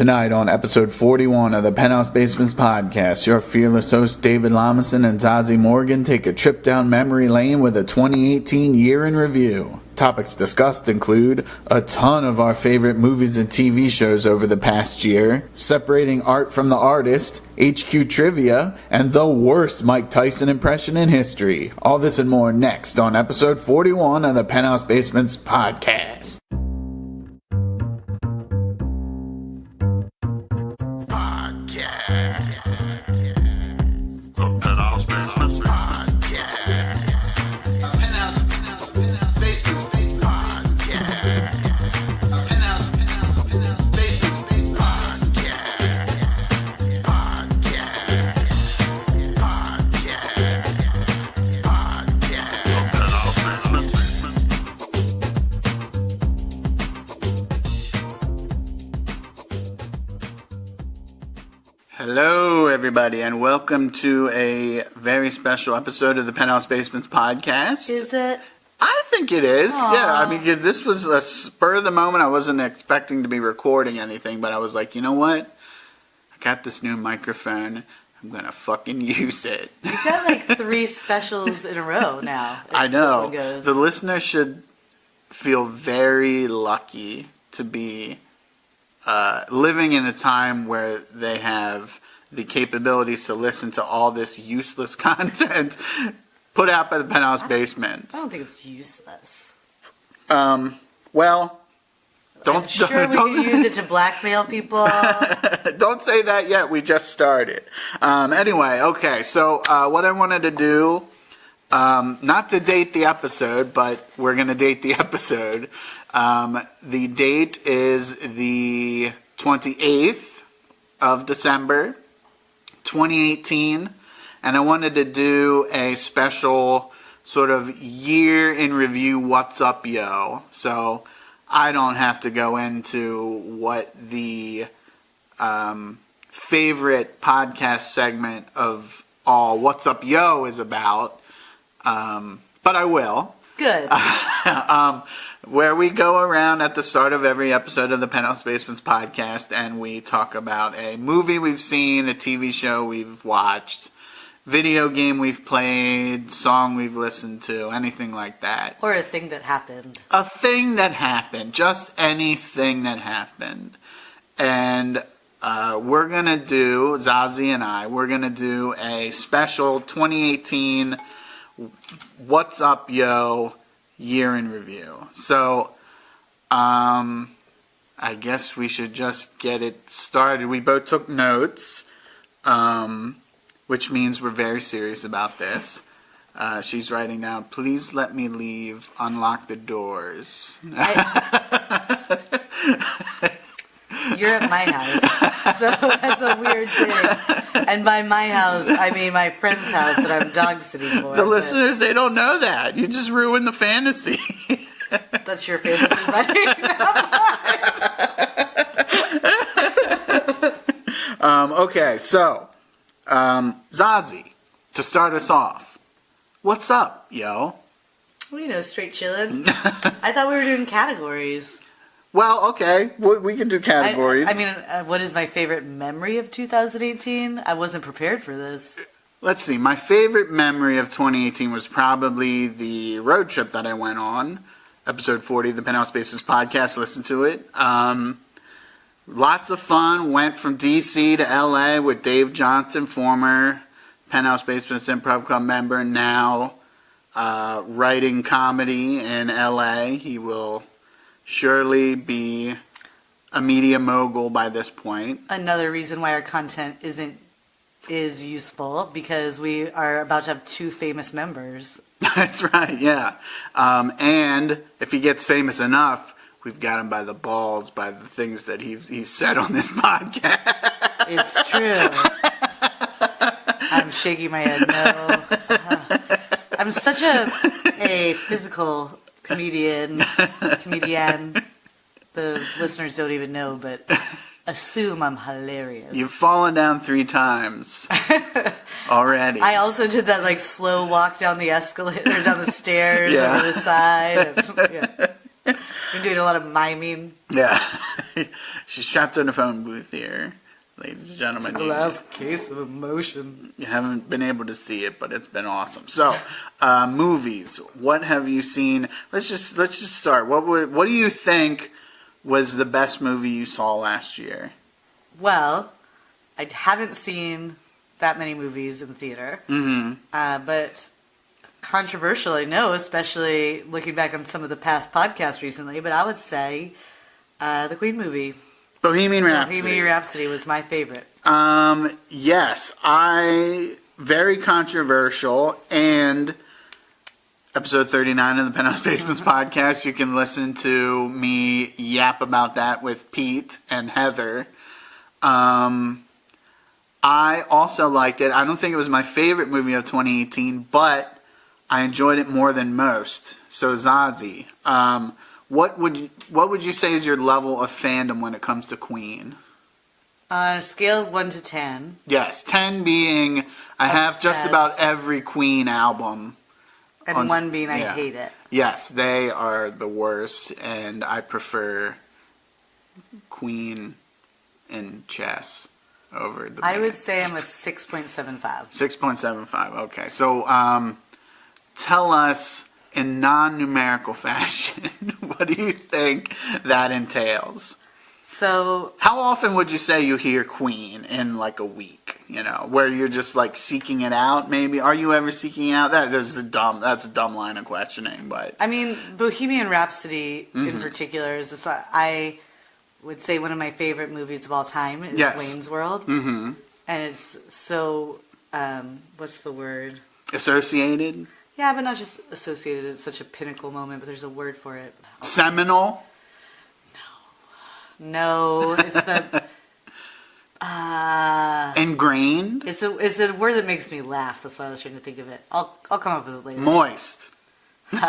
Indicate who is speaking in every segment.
Speaker 1: Tonight on episode 41 of the Penthouse Basements Podcast, your fearless hosts David Lomison and Zazy Morgan take a trip down memory lane with a 2018 year in review. Topics discussed include a ton of our favorite movies and TV shows over the past year, separating art from the artist, HQ trivia, and the worst Mike Tyson impression in history. All this and more next on episode 41 of the Penthouse Basements Podcast. Hello, everybody, and welcome to a very special episode of the Penthouse Basements Podcast.
Speaker 2: Is it?
Speaker 1: I think it is.
Speaker 2: Aww.
Speaker 1: Yeah, I mean, this was a spur of the moment. I wasn't expecting to be recording anything, but I was like, you know what? I got this new microphone. I'm going to fucking use it.
Speaker 2: You've got like 3 specials in a row now.
Speaker 1: I know.
Speaker 2: This one goes.
Speaker 1: The listeners should feel very lucky to be living in a time where they have the capabilities to listen to all this useless content put out by the Penthouse Basements.
Speaker 2: I don't think it's useless.
Speaker 1: Well,
Speaker 2: I'm sure we can use it to blackmail people.
Speaker 1: Don't say that yet. We just started. Anyway, okay. So what I wanted to do, not to date the episode, but we're going to date the episode. The date is the 28th of December, 2018, and I wanted to do a special sort of year in review, what's up, yo? So I don't have to go into what the favorite podcast segment of all What's Up, Yo is about, but I will.
Speaker 2: Good.
Speaker 1: Where we go around at the start of every episode of the Penthouse Basements Podcast and we talk about a movie we've seen, a TV show we've watched, video game we've played, song we've listened to, anything like that.
Speaker 2: Or a thing that happened.
Speaker 1: A thing that happened. Just anything that happened. And we're going to do, Zazy and I, we're going to do a special 2018 What's Up, Yo? Year in review. So, I guess we should just get it started. We both took notes, which means we're very serious about this. She's writing down, please let me leave, unlock the doors.
Speaker 2: You're at my house, so that's a weird thing. And by my house, I mean my friend's house that I'm dog sitting for.
Speaker 1: The listeners, they don't know that. You just ruined the fantasy.
Speaker 2: That's your fantasy, buddy.
Speaker 1: Okay, so, Zazy, to start us off, what's up, yo?
Speaker 2: Well, you know, straight chilling. I thought we were doing categories.
Speaker 1: Well, okay, we can do categories.
Speaker 2: I mean, what is my favorite memory of 2018? I wasn't prepared for this.
Speaker 1: Let's see. My favorite memory of 2018 was probably the road trip that I went on. Episode 40 of the Penthouse Basements Podcast. Listen to it. Lots of fun. Went from D.C. to L.A. with Dave Johnson, former Penthouse Basements Improv Club member, now writing comedy in L.A. He will surely be a media mogul by this point.
Speaker 2: Another reason why our content is useful, because we are about to have 2 famous members.
Speaker 1: That's right, yeah. And if he gets famous enough, we've got him by the balls by the things that he's said on this podcast.
Speaker 2: It's true. I'm shaking my head no. I'm such a physical comedian. The listeners don't even know, but assume I'm hilarious.
Speaker 1: You've fallen down 3 times already.
Speaker 2: I also did that like slow walk down the escalator, down the stairs, over the side. Yeah. Been doing a lot of miming.
Speaker 1: Yeah. She's trapped in a phone booth here, ladies and gentlemen.
Speaker 2: The last case of emotion.
Speaker 1: You haven't been able to see it, but it's been awesome. So, movies. What have you seen? Let's just start. What do you think was the best movie you saw last year?
Speaker 2: Well, I haven't seen that many movies in the theater, but controversial, I know, especially looking back on some of the past podcasts recently. But I would say the Queen movie,
Speaker 1: Bohemian Rhapsody.
Speaker 2: Bohemian Rhapsody was my favorite.
Speaker 1: Yes, very controversial, and episode 39 of the Penthouse Basements Podcast, you can listen to me yap about that with Pete and Heather. I also liked it. I don't think it was my favorite movie of 2018, but I enjoyed it more than most. So Zazy. What would you say is your level of fandom when it comes to Queen?
Speaker 2: On a scale of 1 to 10.
Speaker 1: Yes, 10 being I have just about every Queen album.
Speaker 2: And 1 being I hate it.
Speaker 1: Yes, they are the worst, and I prefer Queen and Chess over the band.
Speaker 2: I would say I'm a 6.75.
Speaker 1: 6.75, okay. So tell us in non-numerical fashion, what do you think that entails?
Speaker 2: So,
Speaker 1: how often would you say you hear Queen in like a week? You know, where you're just like seeking it out. Maybe are you ever seeking out? That's a dumb line of questioning. But
Speaker 2: I mean, Bohemian Rhapsody in particular is I would say one of my favorite movies of all time is Wayne's World, and it's so what's the word?
Speaker 1: Associated.
Speaker 2: Yeah, but not just associated. It's such a pinnacle moment, but there's a word for it.
Speaker 1: Seminal.
Speaker 2: No, it's the
Speaker 1: ingrained.
Speaker 2: It's a word that makes me laugh. That's why I was trying to think of it. I'll come up with it later.
Speaker 1: Moist.
Speaker 2: No.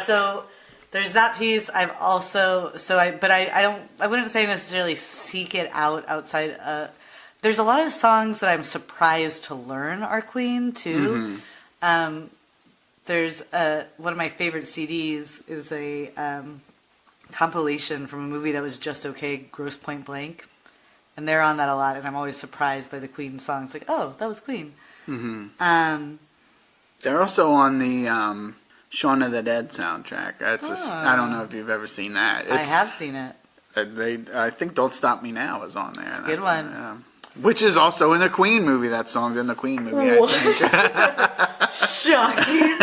Speaker 2: So there's that piece. I've also I wouldn't say necessarily seek it out outside. There's a lot of songs that I'm surprised to learn are Queen too. There's one of my favorite CDs is a compilation from a movie that was just okay, Gross Point Blank, and they're on that a lot, and I'm always surprised by the Queen songs. Like, oh, that was Queen.
Speaker 1: They're also on the Shaun of the Dead soundtrack. I don't know if you've ever seen that.
Speaker 2: I have seen it.
Speaker 1: I think Don't Stop Me Now is on there.
Speaker 2: It's a good one.
Speaker 1: Which is also in the Queen movie. That song's in the Queen movie, I think.
Speaker 2: Shocking.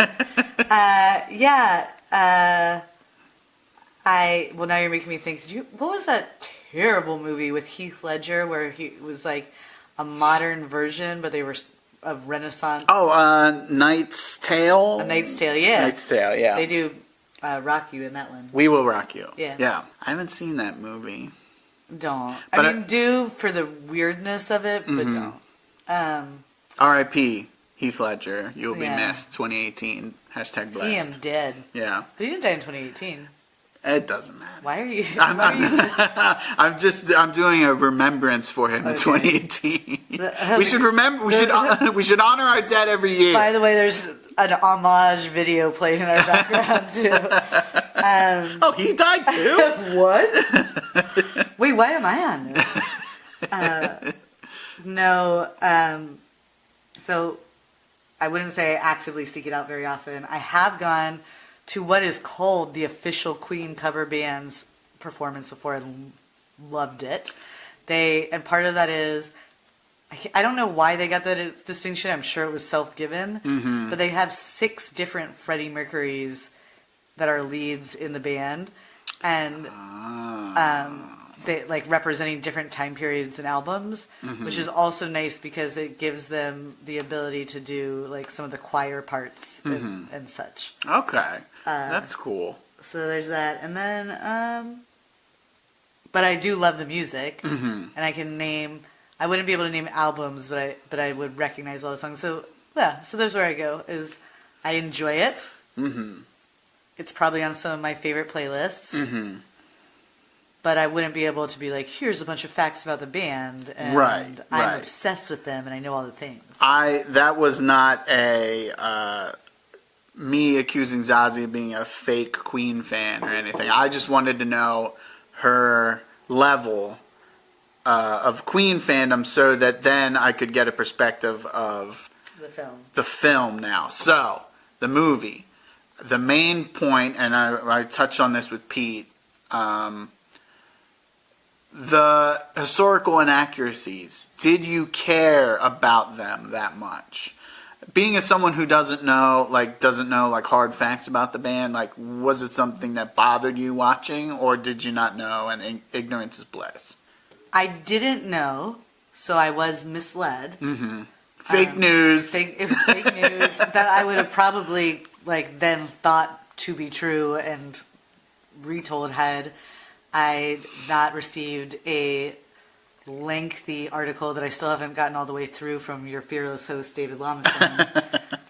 Speaker 2: Well, now you're making me think. What was that terrible movie with Heath Ledger where he was like a modern version, but they were of Renaissance?
Speaker 1: Oh, Knight's Tale?
Speaker 2: A Knight's Tale, yeah.
Speaker 1: Knight's Tale, yeah.
Speaker 2: They do rock you in that one.
Speaker 1: We Will Rock You.
Speaker 2: Yeah.
Speaker 1: Yeah. I haven't seen that movie.
Speaker 2: Don't. Do for the weirdness of it, but don't.
Speaker 1: R.I.P. Heath Ledger. You'll be missed. 2018. # blessed.
Speaker 2: He am dead.
Speaker 1: Yeah.
Speaker 2: But he didn't die in 2018.
Speaker 1: It doesn't matter.
Speaker 2: Why are you?
Speaker 1: I'm doing a remembrance for him in 2018. We should remember. We should honor our dead every year.
Speaker 2: By the way, there's an homage video played in our background too.
Speaker 1: Oh, he died too.
Speaker 2: What? Wait, why am I on this? No. So I wouldn't say I actively seek it out very often. I have gone to what is called the official Queen cover band's performance before. I loved it. And part of that is, I don't know why they got that distinction. I'm sure it was self-given. But they have 6 different Freddie Mercurys that are leads in the band. And they like representing different time periods and albums, which is also nice because it gives them the ability to do like some of the choir parts and such.
Speaker 1: Okay. That's cool.
Speaker 2: So there's that. And then, but I do love the music, and I can name, I wouldn't be able to name albums, but I would recognize a lot of songs. So yeah, so there's where I go, is I enjoy it. It's probably on some of my favorite playlists. But I wouldn't be able to be like, here's a bunch of facts about the band, and I'm obsessed with them, and I know all the things.
Speaker 1: That was not a me accusing Zazy of being a fake Queen fan or anything. I just wanted to know her level of Queen fandom so that then I could get a perspective of the film now. So, the movie. The main point, and I touched on this with Pete, the historical inaccuracies. Did you care about them that much? Being as someone who doesn't know hard facts about the band, like, was it something that bothered you watching, or did you not know and ignorance is bliss?
Speaker 2: I didn't know, so I was misled.
Speaker 1: Mm-hmm. Fake news.
Speaker 2: It was fake news that I would have probably then thought to be true and retold had I not received a lengthy article that I still haven't gotten all the way through from your fearless host David Lomison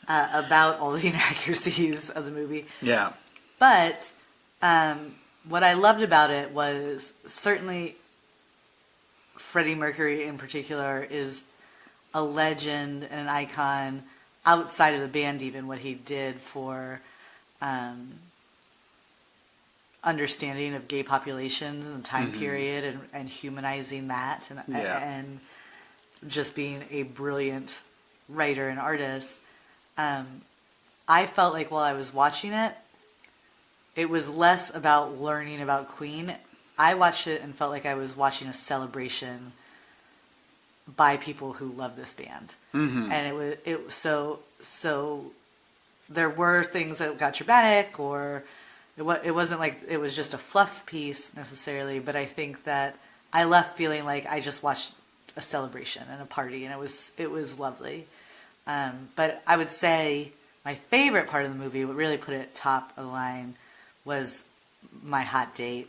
Speaker 2: about all the inaccuracies of the movie.
Speaker 1: Yeah.
Speaker 2: But what I loved about it was certainly Freddie Mercury in particular is a legend and an icon outside of the band, even what he did for understanding of gay populations and the time period and humanizing that and just being a brilliant writer and artist. I felt like while I was watching it, it was less about learning about Queen. I watched it and felt like I was watching a celebration by people who love this band. Mm-hmm. And it was so there were things that got dramatic, or it wasn't like it was just a fluff piece necessarily, but I think that I left feeling like I just watched a celebration and a party, and it was lovely. But I would say my favorite part of the movie, what really put it top of the line, was my hot date.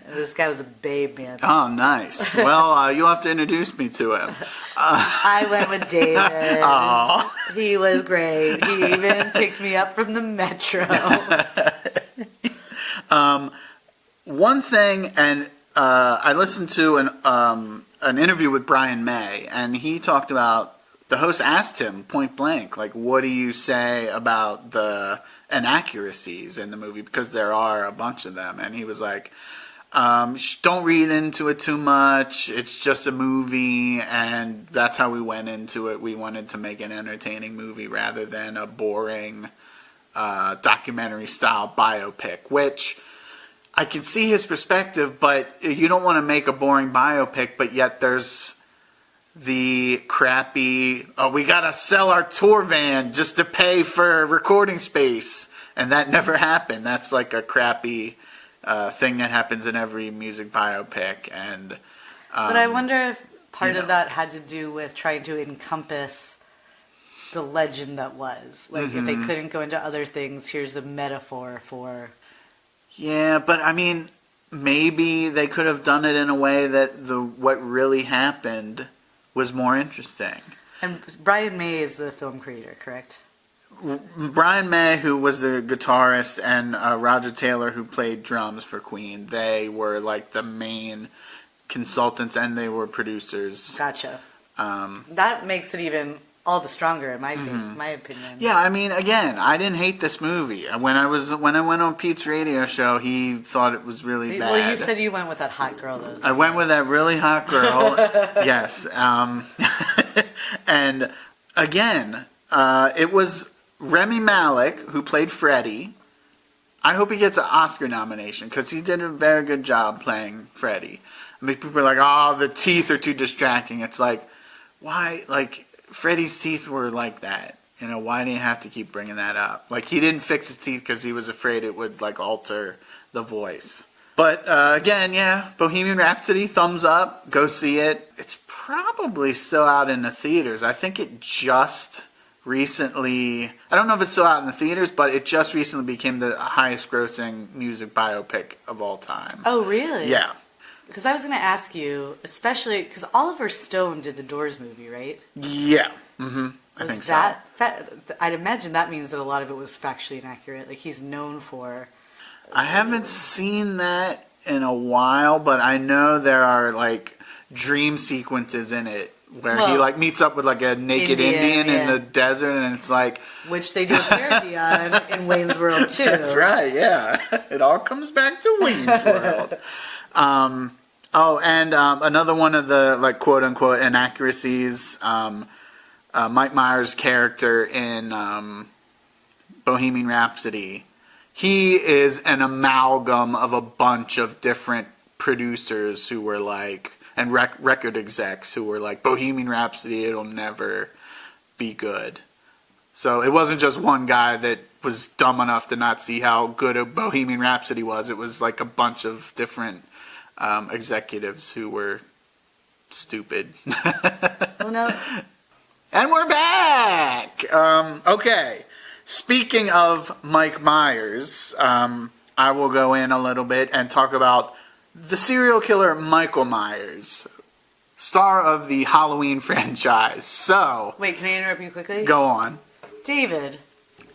Speaker 2: This guy was a babe, man.
Speaker 1: Oh, nice. Well, you'll have to introduce me to him.
Speaker 2: I went with David.
Speaker 1: Oh.
Speaker 2: He was great. He even picked me up from the metro.
Speaker 1: One thing, and I listened to an interview with Brian May, and he talked about, the host asked him point blank, like, what do you say about the inaccuracies in the movie? Because there are a bunch of them. And he was like, don't read into it too much. It's just a movie, and that's how we went into it. We wanted to make an entertaining movie rather than a boring documentary-style biopic, which I can see his perspective, but you don't want to make a boring biopic, but yet there's the crappy, we got to sell our tour van just to pay for recording space, and that never happened. That's like a crappy thing that happens in every music biopic. And
Speaker 2: but I wonder if part of that had to do with trying to encompass the legend that was. Like, if they couldn't go into other things, here's a metaphor for...
Speaker 1: Yeah, but I mean, maybe they could have done it in a way that what really happened was more interesting.
Speaker 2: And Brian May is the film creator, correct?
Speaker 1: Brian May, who was the guitarist, and Roger Taylor, who played drums for Queen, they were like the main consultants, and they were producers.
Speaker 2: Gotcha. That makes it even all the stronger, in my opinion.
Speaker 1: Yeah, I mean, again, I didn't hate this movie. When I went on Pete's radio show, he thought it was really bad.
Speaker 2: Well, you said you went with that hot girl, though.
Speaker 1: I went with that really hot girl. Yes. And again, it was Rami Malek who played Freddie. I hope he gets an Oscar nomination because he did a very good job playing Freddie. I mean, people are like, "Oh, the teeth are too distracting." It's like, why? Like, Freddie's teeth were like that. You know, why do you have to keep bringing that up? Like, he didn't fix his teeth because he was afraid it would, like, alter the voice. But, again, yeah, Bohemian Rhapsody, thumbs up. Go see it. It's probably still out in the theaters. I think it just recently... I don't know if it's still out in the theaters, but it just recently became the highest-grossing music biopic of all time.
Speaker 2: Oh, really?
Speaker 1: Yeah.
Speaker 2: Because I was going to ask you, especially... Because Oliver Stone did the Doors movie, right?
Speaker 1: Yeah. Mm-hmm. I think so.
Speaker 2: I'd imagine that means that a lot of it was factually inaccurate. Like, he's known for...
Speaker 1: I haven't seen that in a while, but I know there are, like, dream sequences in it where he like meets up with like a naked Indian in the desert, and it's like,
Speaker 2: which they do a parody on in Wayne's World too.
Speaker 1: That's right, yeah. It all comes back to Wayne's World. Another one of the like quote unquote inaccuracies. Mike Myers' character in Bohemian Rhapsody, he is an amalgam of a bunch of different producers who were like, and record execs who were like, Bohemian Rhapsody, it'll never be good. So it wasn't just one guy that was dumb enough to not see how good a Bohemian Rhapsody was. It was like a bunch of different executives who were stupid.
Speaker 2: Well, no.
Speaker 1: And we're back! Okay. Speaking of Mike Myers, I will go in a little bit and talk about the serial killer Michael Myers, star of the Halloween franchise. So...
Speaker 2: Wait, can I interrupt you quickly?
Speaker 1: Go on. David,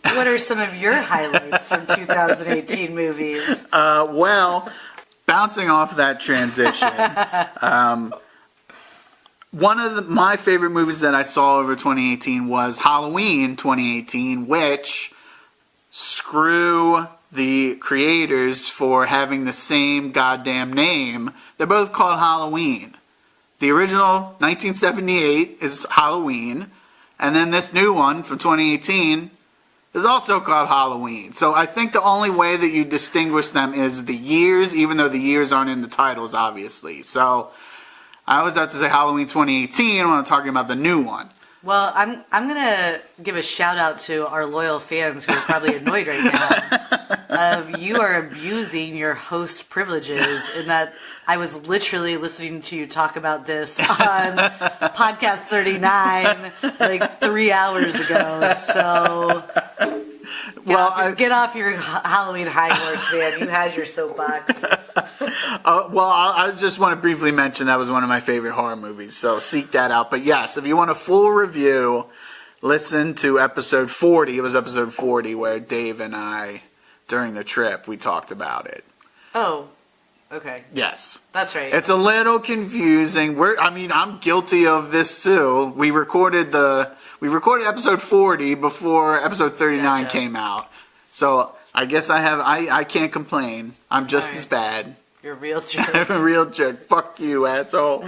Speaker 2: what are some of your highlights from 2018 movies?
Speaker 1: Well, bouncing off that transition, one of my favorite movies that I saw over 2018 was Halloween 2018, which, screw the creators for having the same goddamn name. They're both called Halloween. The original, 1978, is Halloween, and then this new one from 2018 is also called Halloween. So I think the only way that you distinguish them is the years, even though the years aren't in the titles, obviously. So I always have to say Halloween 2018 when I'm talking about the new one.
Speaker 2: Well, I'm going to give a shout out to our loyal fans who are probably annoyed right now. You are abusing your host privileges in that I was literally listening to you talk about this on podcast 39 like 3 hours ago. So get off your Halloween high horse, man. You had your soapbox.
Speaker 1: I just want to briefly mention that was one of my favorite horror movies, so seek that out. But yes, if you want a full review, listen to episode 40. It was episode 40 where Dave and I, during the trip, we talked about it.
Speaker 2: Oh, okay.
Speaker 1: Yes.
Speaker 2: That's right.
Speaker 1: It's a little confusing. I'm guilty of this too. We recorded episode 40 before episode 39 came out. So I guess I can't complain. I'm just as bad.
Speaker 2: You're a real jerk.
Speaker 1: I'm a real jerk. Fuck you, asshole.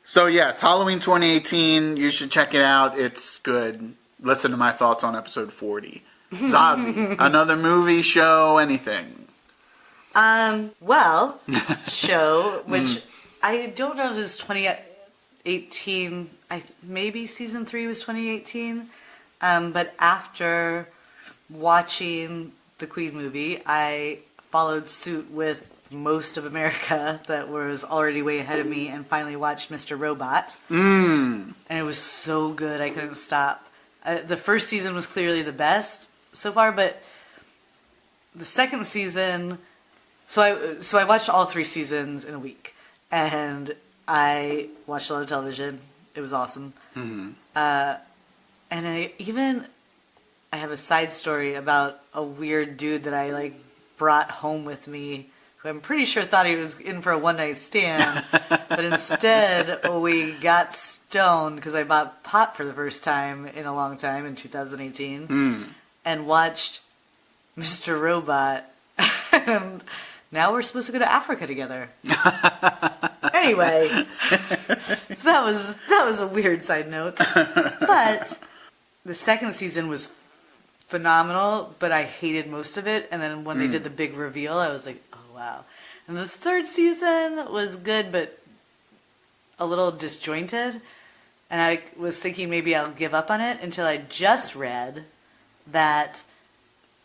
Speaker 1: So yes, Halloween 2018. You should check it out. It's good. Listen to my thoughts on episode 40. Zazy, another movie, show, anything?
Speaker 2: Show, which I don't know if it's 2018. Maybe season 3 was 2018. But after watching the Queen movie, I followed suit with most of America that was already way ahead of me and finally watched Mr. Robot. And it was so good, I couldn't stop. The first season was clearly the best so far, but the second season... So I watched all 3 seasons in a week, and I watched a lot of television. It was awesome. Mm-hmm. And I have a side story about a weird dude that I brought home with me, who I'm pretty sure thought he was in for a one-night stand, but instead we got stoned because I bought pot for the first time in a long time in 2018, and watched Mr. Robot, and now we're supposed to go to Africa together. Anyway, that was a weird side note, but the second season was phenomenal, but I hated most of it. And then when they did the big reveal, I was like, oh, wow. And the third season was good, but a little disjointed. And I was thinking maybe I'll give up on it until I just read that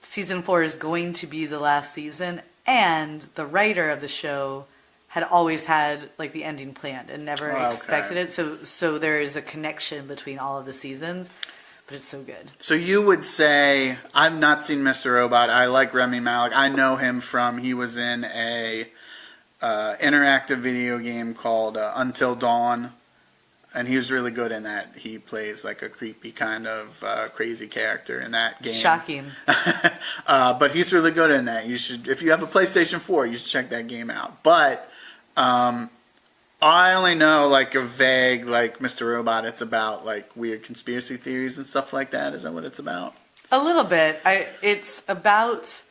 Speaker 2: season 4 is going to be the last season. And the writer of the show had always had the ending planned and never expected it. So there is a connection between all of the seasons. But it's so good. So
Speaker 1: you would say, I've not seen Mr. Robot. I like Rami Malek. I know him he was in a interactive video game called Until Dawn. And he was really good in that. He plays a creepy kind of crazy character in that game.
Speaker 2: Shocking.
Speaker 1: But he's really good in that. You should, if you have a PlayStation 4, you should check that game out. But I only know like a vague, like Mr. Robot. It's about like weird conspiracy theories and stuff like that. Is that what it's about?
Speaker 2: A little bit. It's about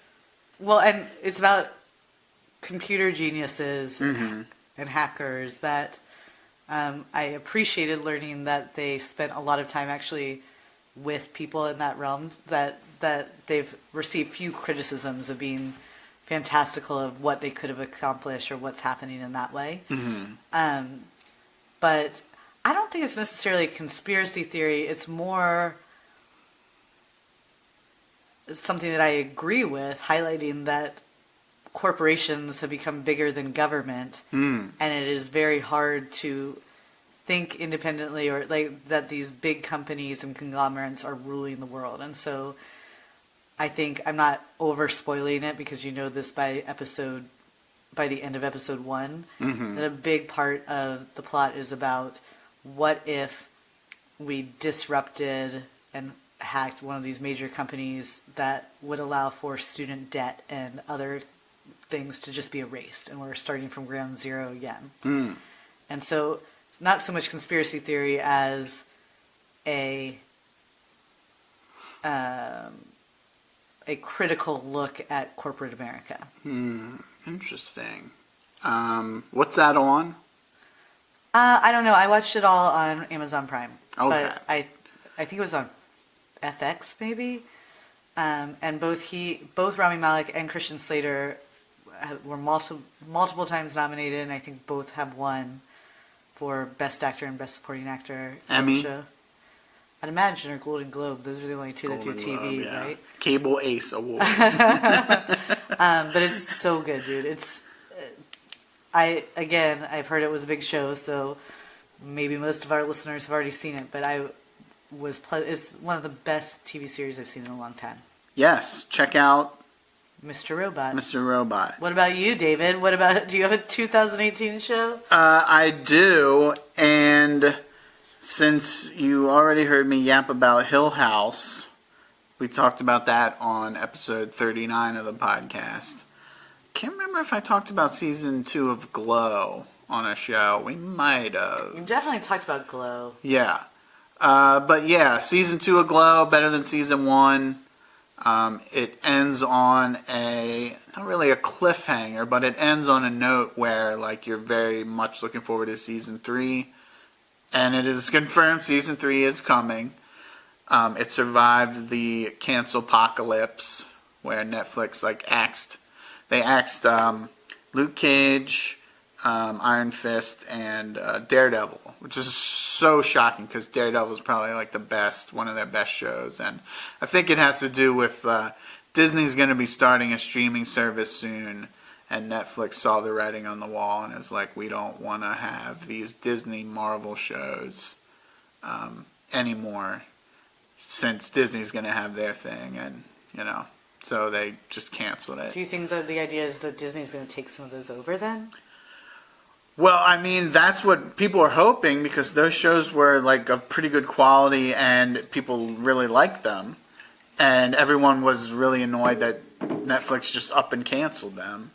Speaker 2: computer geniuses and hackers that I appreciated learning that they spent a lot of time actually with people in that realm, that they've received few criticisms of being fantastical of what they could have accomplished or what's happening in that way. But I don't think it's necessarily a conspiracy theory. It's more something that I agree with, highlighting that corporations have become bigger than government, and it is very hard to think independently, or like that these big companies and conglomerates are ruling the world. And so I think I'm not over spoiling it, because you know this by the end of episode 1, that a big part of the plot is about what if we disrupted and hacked one of these major companies that would allow for student debt and other things to just be erased, and we're starting from ground zero again. And so not so much conspiracy theory as a critical look at corporate America.
Speaker 1: Interesting. What's that on?
Speaker 2: I don't know. I watched it all on Amazon Prime.
Speaker 1: Okay.
Speaker 2: But I think it was on FX maybe. And both Rami Malek and Christian Slater were multiple times nominated, and I think both have won for Best Actor and Best Supporting Actor.
Speaker 1: Emmy?
Speaker 2: Show. I'd imagine, or Golden Globe. Those are the only two that do TV,
Speaker 1: yeah.
Speaker 2: right?
Speaker 1: Cable Ace Award.
Speaker 2: But it's so good, dude. I've heard it was a big show, so maybe most of our listeners have already seen it, but it's one of the best TV series I've seen in a long time.
Speaker 1: Yes, check out
Speaker 2: Mr. Robot.
Speaker 1: Mr. Robot.
Speaker 2: What about you, David? Do you have a 2018 show?
Speaker 1: I do, and since you already heard me yap about Hill House, we talked about that on episode 39 of the podcast. Can't remember if I talked about season 2 of Glow on a show. We might have.
Speaker 2: You definitely talked about Glow.
Speaker 1: Yeah. But yeah, season 2 of Glow, better than season 1. It ends on not really a cliffhanger, but it ends on a note where like you're very much looking forward to season 3. And it is confirmed season 3 is coming. It survived the cancel apocalypse where Netflix axed Luke Cage, Iron Fist, and Daredevil, which is so shocking because Daredevil is probably one of their best shows, and I think it has to do with Disney's going to be starting a streaming service soon, and Netflix saw the writing on the wall and is like, we don't want to have these Disney Marvel shows anymore, since Disney's going to have their thing, and so they just canceled it.
Speaker 2: Do you think that the idea is that Disney's going to take some of those over then?
Speaker 1: Well, I mean, that's what people are hoping, because those shows were of pretty good quality and people really liked them. And everyone was really annoyed that Netflix just up and canceled them.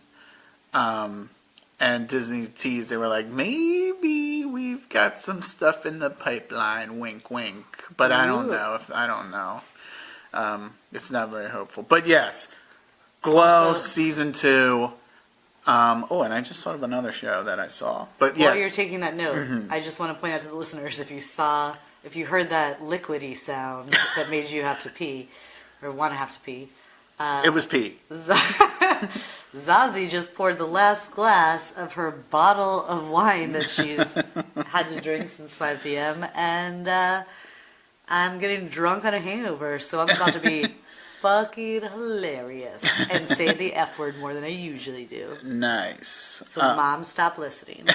Speaker 1: And Disney teased, they were like, maybe we've got some stuff in the pipeline, wink, wink. But I don't know. It's not very hopeful. But yes, Glow season 2. And I just thought of another show that I saw. But yeah.
Speaker 2: While you're taking that note, I just want to point out to the listeners, if you heard that liquidy sound that made you have to pee, or want to have to pee.
Speaker 1: It was pee.
Speaker 2: Zazy just poured the last glass of her bottle of wine that she's had to drink since 5 p.m. And I'm getting drunk on a hangover, so I'm about to be fucking hilarious and say the F word more than I usually do.
Speaker 1: Nice.
Speaker 2: So Mom, stop listening.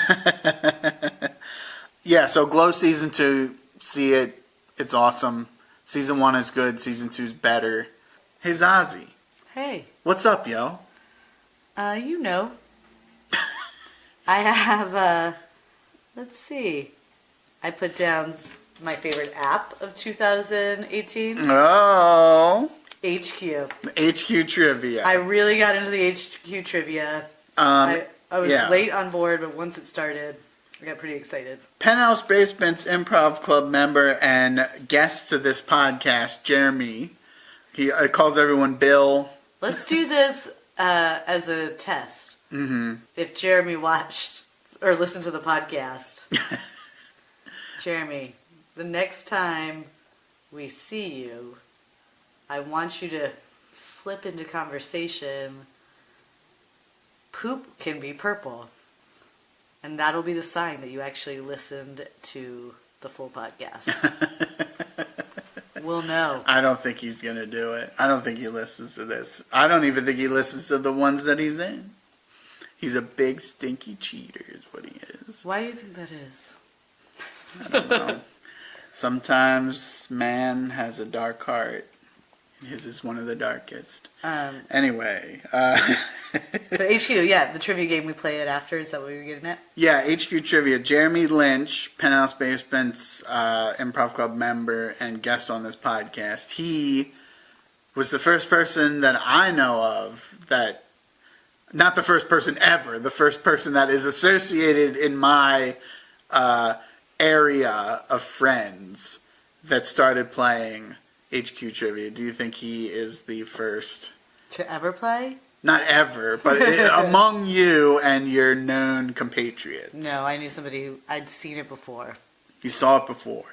Speaker 1: Yeah, so Glow season 2, see it. It's awesome. Season 1 is good. Season 2 is better. Hey, Zazy.
Speaker 2: Hey.
Speaker 1: What's up, yo?
Speaker 2: I have, let's see. I put down my favorite app of 2018.
Speaker 1: Oh.
Speaker 2: HQ.
Speaker 1: HQ trivia.
Speaker 2: I really got into the HQ trivia. I was late on board, but once it started. I got pretty excited.
Speaker 1: Penthouse Basements Improv Club member and guest to this podcast, Jeremy. He calls everyone Bill.
Speaker 2: Let's do this as a test.
Speaker 1: Mm-hmm.
Speaker 2: If Jeremy watched or listened to the podcast, Jeremy, the next time we see you, I want you to slip into conversation. Poop can be purple. And that'll be the sign that you actually listened to the full podcast. We'll know.
Speaker 1: I don't think he's going to do it. I don't think he listens to this. I don't even think he listens to the ones that he's in. He's a big stinky cheater is what he is.
Speaker 2: Why do you think that is?
Speaker 1: I don't know. Sometimes man has a dark heart. His is one of the darkest. Anyway.
Speaker 2: So HQ, yeah, the trivia game we play it after, is that what you're getting at?
Speaker 1: Yeah, HQ Trivia. Jeremy Lynch, Penthouse Basements Improv Club member and guest on this podcast. He was the first person that I know of that, not the first person ever, the first person that is associated in my area of friends that started playing HQ Trivia. Do you think he is the first
Speaker 2: to ever play?
Speaker 1: Not ever, but among you and your known compatriots.
Speaker 2: No, I knew somebody who I'd seen it before.
Speaker 1: You saw it before.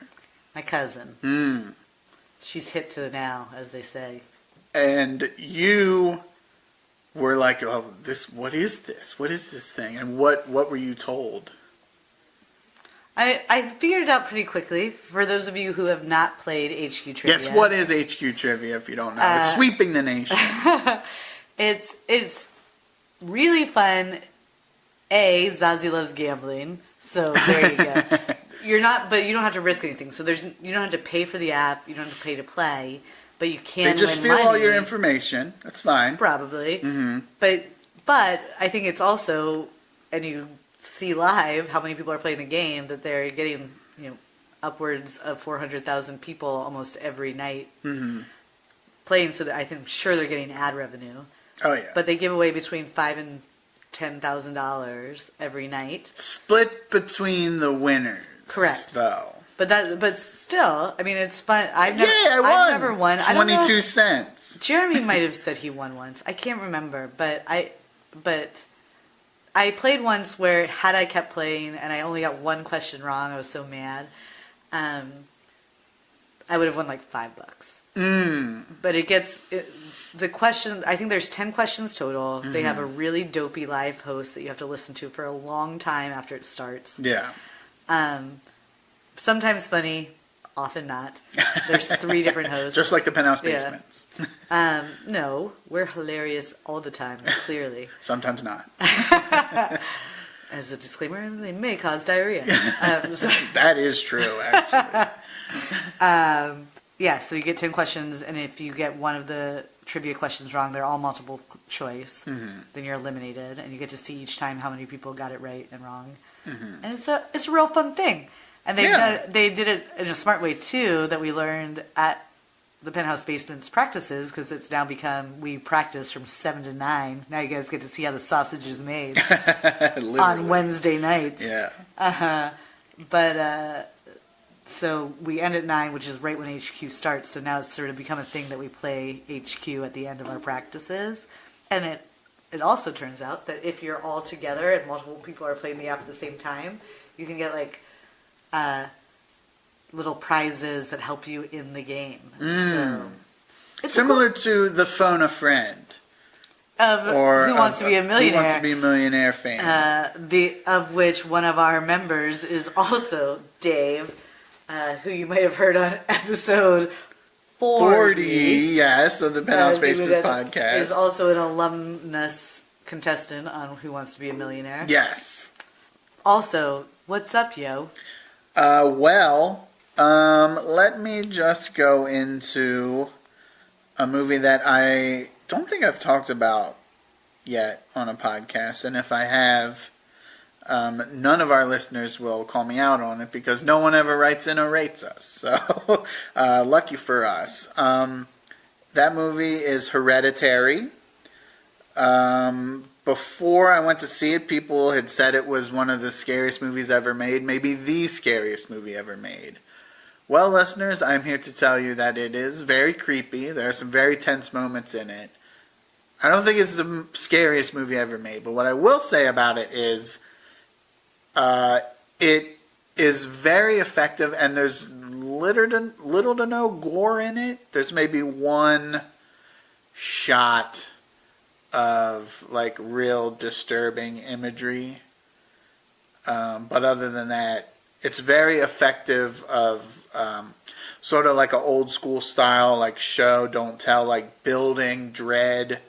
Speaker 2: My cousin. She's hip to the now, as they say.
Speaker 1: And you were like, "Oh, what is this? What is this thing?" And what were you told?
Speaker 2: I figured it out pretty quickly. For those of you who have not played HQ Trivia.
Speaker 1: Yes, what is HQ Trivia if you don't know? It's sweeping the nation.
Speaker 2: It's really fun. Zazy loves gambling, so there you go. But you don't have to risk anything. So you don't have to pay for the app. You don't have to pay to play, but you can.
Speaker 1: They just
Speaker 2: win
Speaker 1: steal
Speaker 2: money.
Speaker 1: all your information. That's fine.
Speaker 2: Probably.
Speaker 1: Mm-hmm.
Speaker 2: But I think it's also, and you see live how many people are playing the game, that they're getting upwards of 400,000 people almost every night playing. So that I'm sure they're getting ad revenue.
Speaker 1: Oh yeah.
Speaker 2: But they give away between $5,000 and $10,000 every night.
Speaker 1: Split between the winners.
Speaker 2: Correct.
Speaker 1: Though.
Speaker 2: But still, I mean, it's fun. I've never won.
Speaker 1: 22 cents.
Speaker 2: Jeremy might have said he won once. I can't remember, but I played once where had I kept playing and I only got one question wrong, I was so mad. I would have won like $5. But the question, I think there's 10 questions total. They have a really dopey live host that you have to listen to for a long time after it starts.
Speaker 1: Yeah.
Speaker 2: Sometimes funny, often not. There's 3 different hosts.
Speaker 1: Just like the Penthouse Basements.
Speaker 2: Yeah. No, we're hilarious all the time, clearly.
Speaker 1: Sometimes not.
Speaker 2: As a disclaimer, they may cause diarrhea.
Speaker 1: That is true, actually.
Speaker 2: Yeah, so you get 10 questions, and if you get one of the trivia questions wrong, they're all multiple choice, then you're eliminated, and you get to see each time how many people got it right and wrong. And it's a real fun thing. And they did it in a smart way, too, that we learned at the Penthouse Basements practices, because it's now become, we practice from 7 to 9. Now you guys get to see how the sausage is made on Wednesday nights.
Speaker 1: Yeah.
Speaker 2: But so we end at 9, which is right when HQ starts. So now it's sort of become a thing that we play HQ at the end of our practices. And it also turns out that if you're all together and multiple people are playing the app at the same time, you can get like little prizes that help you in the game. So it's
Speaker 1: similar to the phone a friend.
Speaker 2: Who Wants to Be a Millionaire?
Speaker 1: Who Wants to Be a Millionaire fan.
Speaker 2: Of which one of our members is also Dave, who you might have heard on episode 40.
Speaker 1: Yes, of the Penthouse Basements Podcast.
Speaker 2: Is also an alumnus contestant on Who Wants to Be a Millionaire.
Speaker 1: Yes.
Speaker 2: Also, what's up, yo?
Speaker 1: Let me just go into a movie that I don't think I've talked about yet on a podcast, and if I have, none of our listeners will call me out on it because no one ever writes in or rates us. So, lucky for us. That movie is Hereditary, before I went to see it, people had said it was one of the scariest movies ever made, maybe the scariest movie ever made. Well, listeners, I'm here to tell you that it is very creepy. There are some very tense moments in it. I don't think it's the scariest movie ever made, but what I will say about it is it is very effective, and there's little to no gore in it. There's maybe one shot of like real disturbing imagery, but other than that, it's very effective of sort of like an old school style, like show, don't tell, like building dread,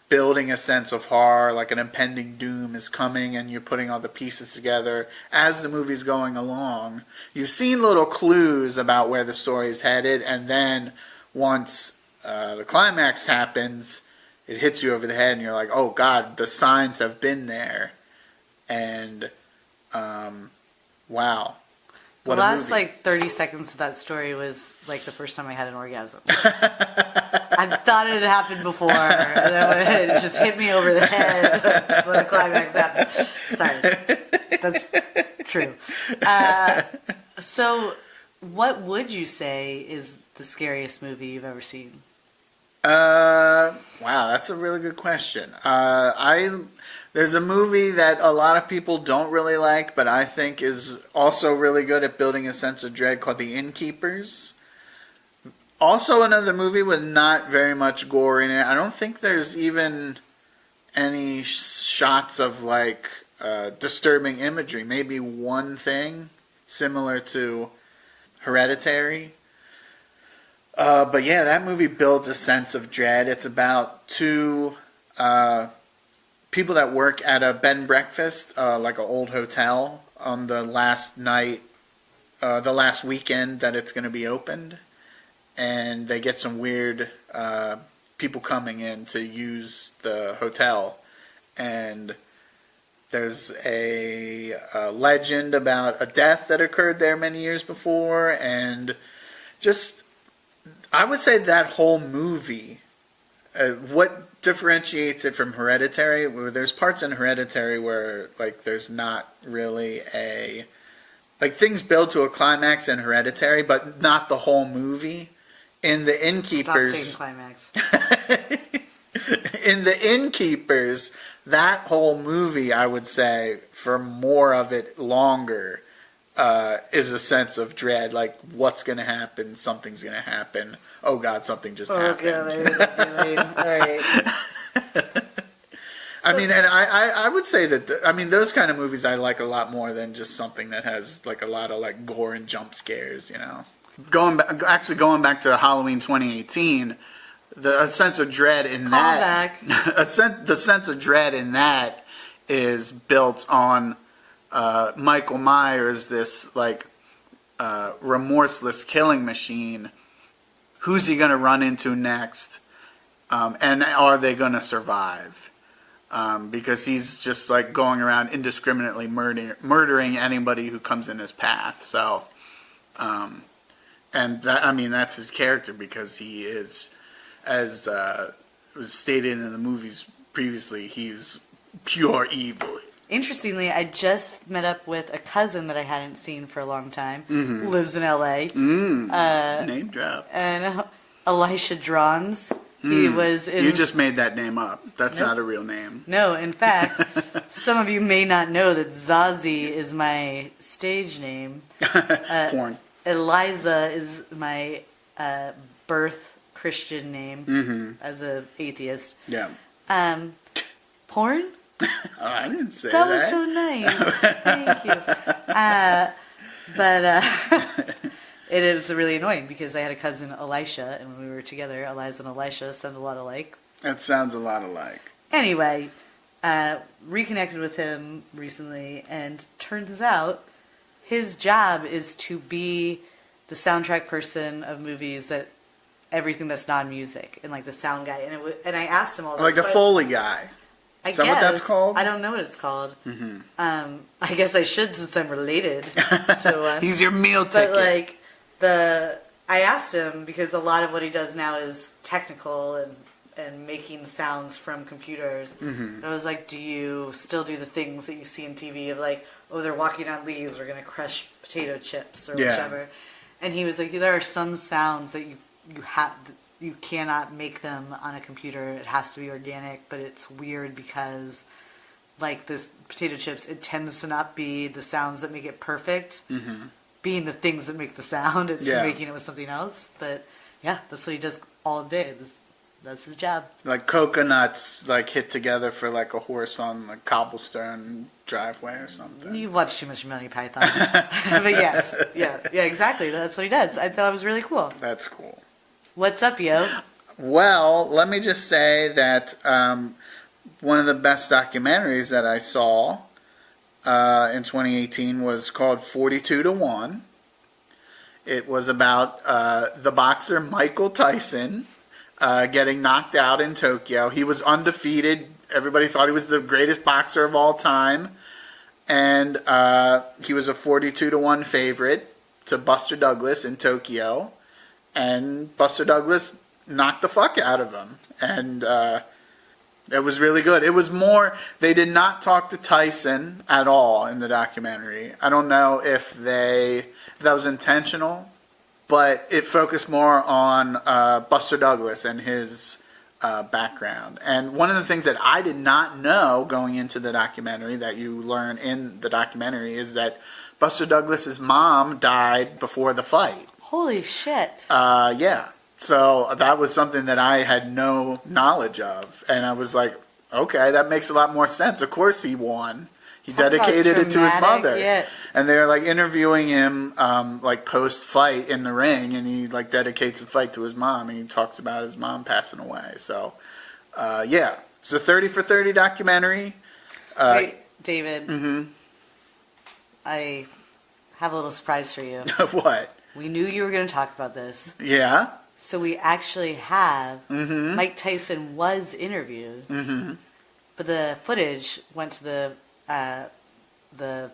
Speaker 1: building a sense of horror, like an impending doom is coming, and you're putting all the pieces together as the movie's going along. You've seen little clues about where the story is headed, and then once the climax happens, it hits you over the head, and you're like, oh God, the signs have been there. And, wow.
Speaker 2: The last, 30 seconds of that story was, the first time I had an orgasm. I thought it had happened before, and then it just hit me over the head when the climax happened. Sorry. That's true. So, what would you say is the scariest movie you've ever seen?
Speaker 1: Wow, that's a really good question. There's a movie that a lot of people don't really like, but I think is also really good at building a sense of dread, called The Innkeepers. Also another movie with not very much gore in it. I don't think there's even any shots of disturbing imagery. Maybe one thing similar to Hereditary. But yeah, that movie builds a sense of dread. It's about two people that work at a bed and breakfast, like an old hotel, on the last night, the last weekend that it's going to be opened. And they get some weird people coming in to use the hotel. And there's a legend about a death that occurred there many years before. And just, I would say that whole movie, what differentiates it from Hereditary, there's parts in Hereditary where there's not really things build to a climax in Hereditary, but not the whole movie. In The Innkeepers,
Speaker 2: stop saying climax.
Speaker 1: In The Innkeepers, that whole movie, I would say, for more of it longer, is a sense of dread. What's going to happen? Something's going to happen. Oh God, something just happened.
Speaker 2: Okay, all right.
Speaker 1: I mean, and I would say that, those kind of movies I like a lot more than just something that has a lot of gore and jump scares, Going back to Halloween 2018, the sense of dread in the sense of dread in that is built on Michael Myers, this remorseless killing machine. Who's he going to run into next? And are they going to survive? Because he's just going around indiscriminately murdering anybody who comes in his path. So, and that, that's his character, because he is, as was stated in the movies previously, he's pure evil.
Speaker 2: Interestingly, I just met up with a cousin that I hadn't seen for a long time. Mm-hmm. Lives in LA.
Speaker 1: Name drop.
Speaker 2: And Elisha Drons. He was in...
Speaker 1: You just made that name up. That's not a real name.
Speaker 2: No, in fact, some of you may not know that Zazy is my stage name.
Speaker 1: Porn.
Speaker 2: Eliza is my birth Christian name as an atheist.
Speaker 1: Yeah.
Speaker 2: Porn?
Speaker 1: Oh, I didn't say that.
Speaker 2: That was so nice. Thank you. But it is really annoying because I had a cousin, Elisha, and when we were together, Eliza and Elisha sound a lot alike.
Speaker 1: That sounds a lot alike.
Speaker 2: Anyway, reconnected with him recently, and turns out his job is to be the soundtrack person of movies, that everything that's non-music, and the sound guy. And I asked him all this.
Speaker 1: Like the Foley guy.
Speaker 2: Is
Speaker 1: that what that's called?
Speaker 2: I don't know what it's called.
Speaker 1: Mm-hmm.
Speaker 2: I guess I should, since I'm related to one.
Speaker 1: He's your meal ticket.
Speaker 2: But I asked him, because a lot of what he does now is technical and making sounds from computers. And I was like, do you still do the things that you see in TV of like, oh, they're walking on leaves, we're going to crush potato chips or whichever. And he was like, there are some sounds that you cannot make them on a computer. It has to be organic, but it's weird because like the potato chips, it tends to not be the sounds that make it perfect. Being the things that make the sound, it's making it with something else. But yeah, that's what he does all day. That's his job. Like
Speaker 1: coconuts, like hit together for like a horse on the cobblestone driveway or something.
Speaker 2: You've watched too much Monty Python. But yes, yeah, exactly. That's what he does. I thought it was really cool.
Speaker 1: That's cool.
Speaker 2: What's up, yo?
Speaker 1: Well, let me just say that one of the best documentaries that I saw in 2018 was called 42 to 1. It was about the boxer Michael Tyson getting knocked out in Tokyo. He was undefeated. Everybody thought he was the greatest boxer of all time. And he was a 42 to 1 favorite to Buster Douglas in Tokyo. And Buster Douglas knocked the fuck out of him. And it was really good. It was more, they did not talk to Tyson at all in the documentary. I don't know if that was intentional, but it focused more on Buster Douglas and his background. And one of the things that I did not know going into the documentary that you learn in the documentary is that Buster Douglas's mom died before the fight.
Speaker 2: Holy shit.
Speaker 1: Yeah. So that was something that I had no knowledge of. And I was like, okay, that makes a lot more sense. Of course he won. He dedicated it to his mother.
Speaker 2: Yeah.
Speaker 1: And they're like interviewing him like post-fight in the ring. And he like dedicates the fight to his mom. And he talks about his mom passing away. So, yeah. It's a 30 for 30 documentary.
Speaker 2: Wait, David. I have a little surprise for you.
Speaker 1: What?
Speaker 2: We knew you were going to talk about this.
Speaker 1: Yeah.
Speaker 2: So we actually have Mike Tyson was interviewed, but the footage went to the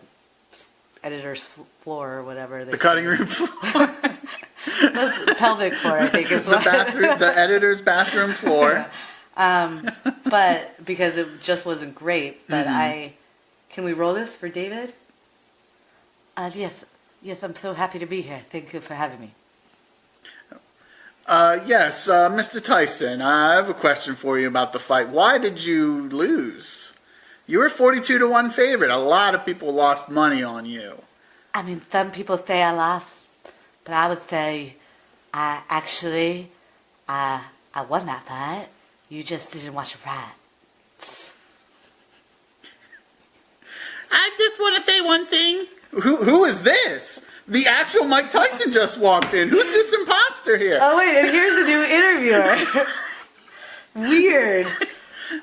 Speaker 2: editor's floor or whatever.
Speaker 1: The cutting room floor.
Speaker 2: That's pelvic floor, I think is
Speaker 1: the editor's bathroom floor.
Speaker 2: But because it just wasn't great. But can we roll this for David? Yes, I'm so happy to be here. Thank you for having me.
Speaker 1: Yes, Mr. Tyson, I have a question for you about the fight. Why did you lose? You were 42 to 1 favorite. A lot of people lost money on you.
Speaker 2: I mean, some people say I lost, but I would say I won that fight. You just didn't watch it right.
Speaker 3: I just want to say one thing.
Speaker 1: Who is this? The actual Mike Tyson just walked in. Who's this imposter here?
Speaker 2: Oh, wait, and here's a new interviewer. Weird.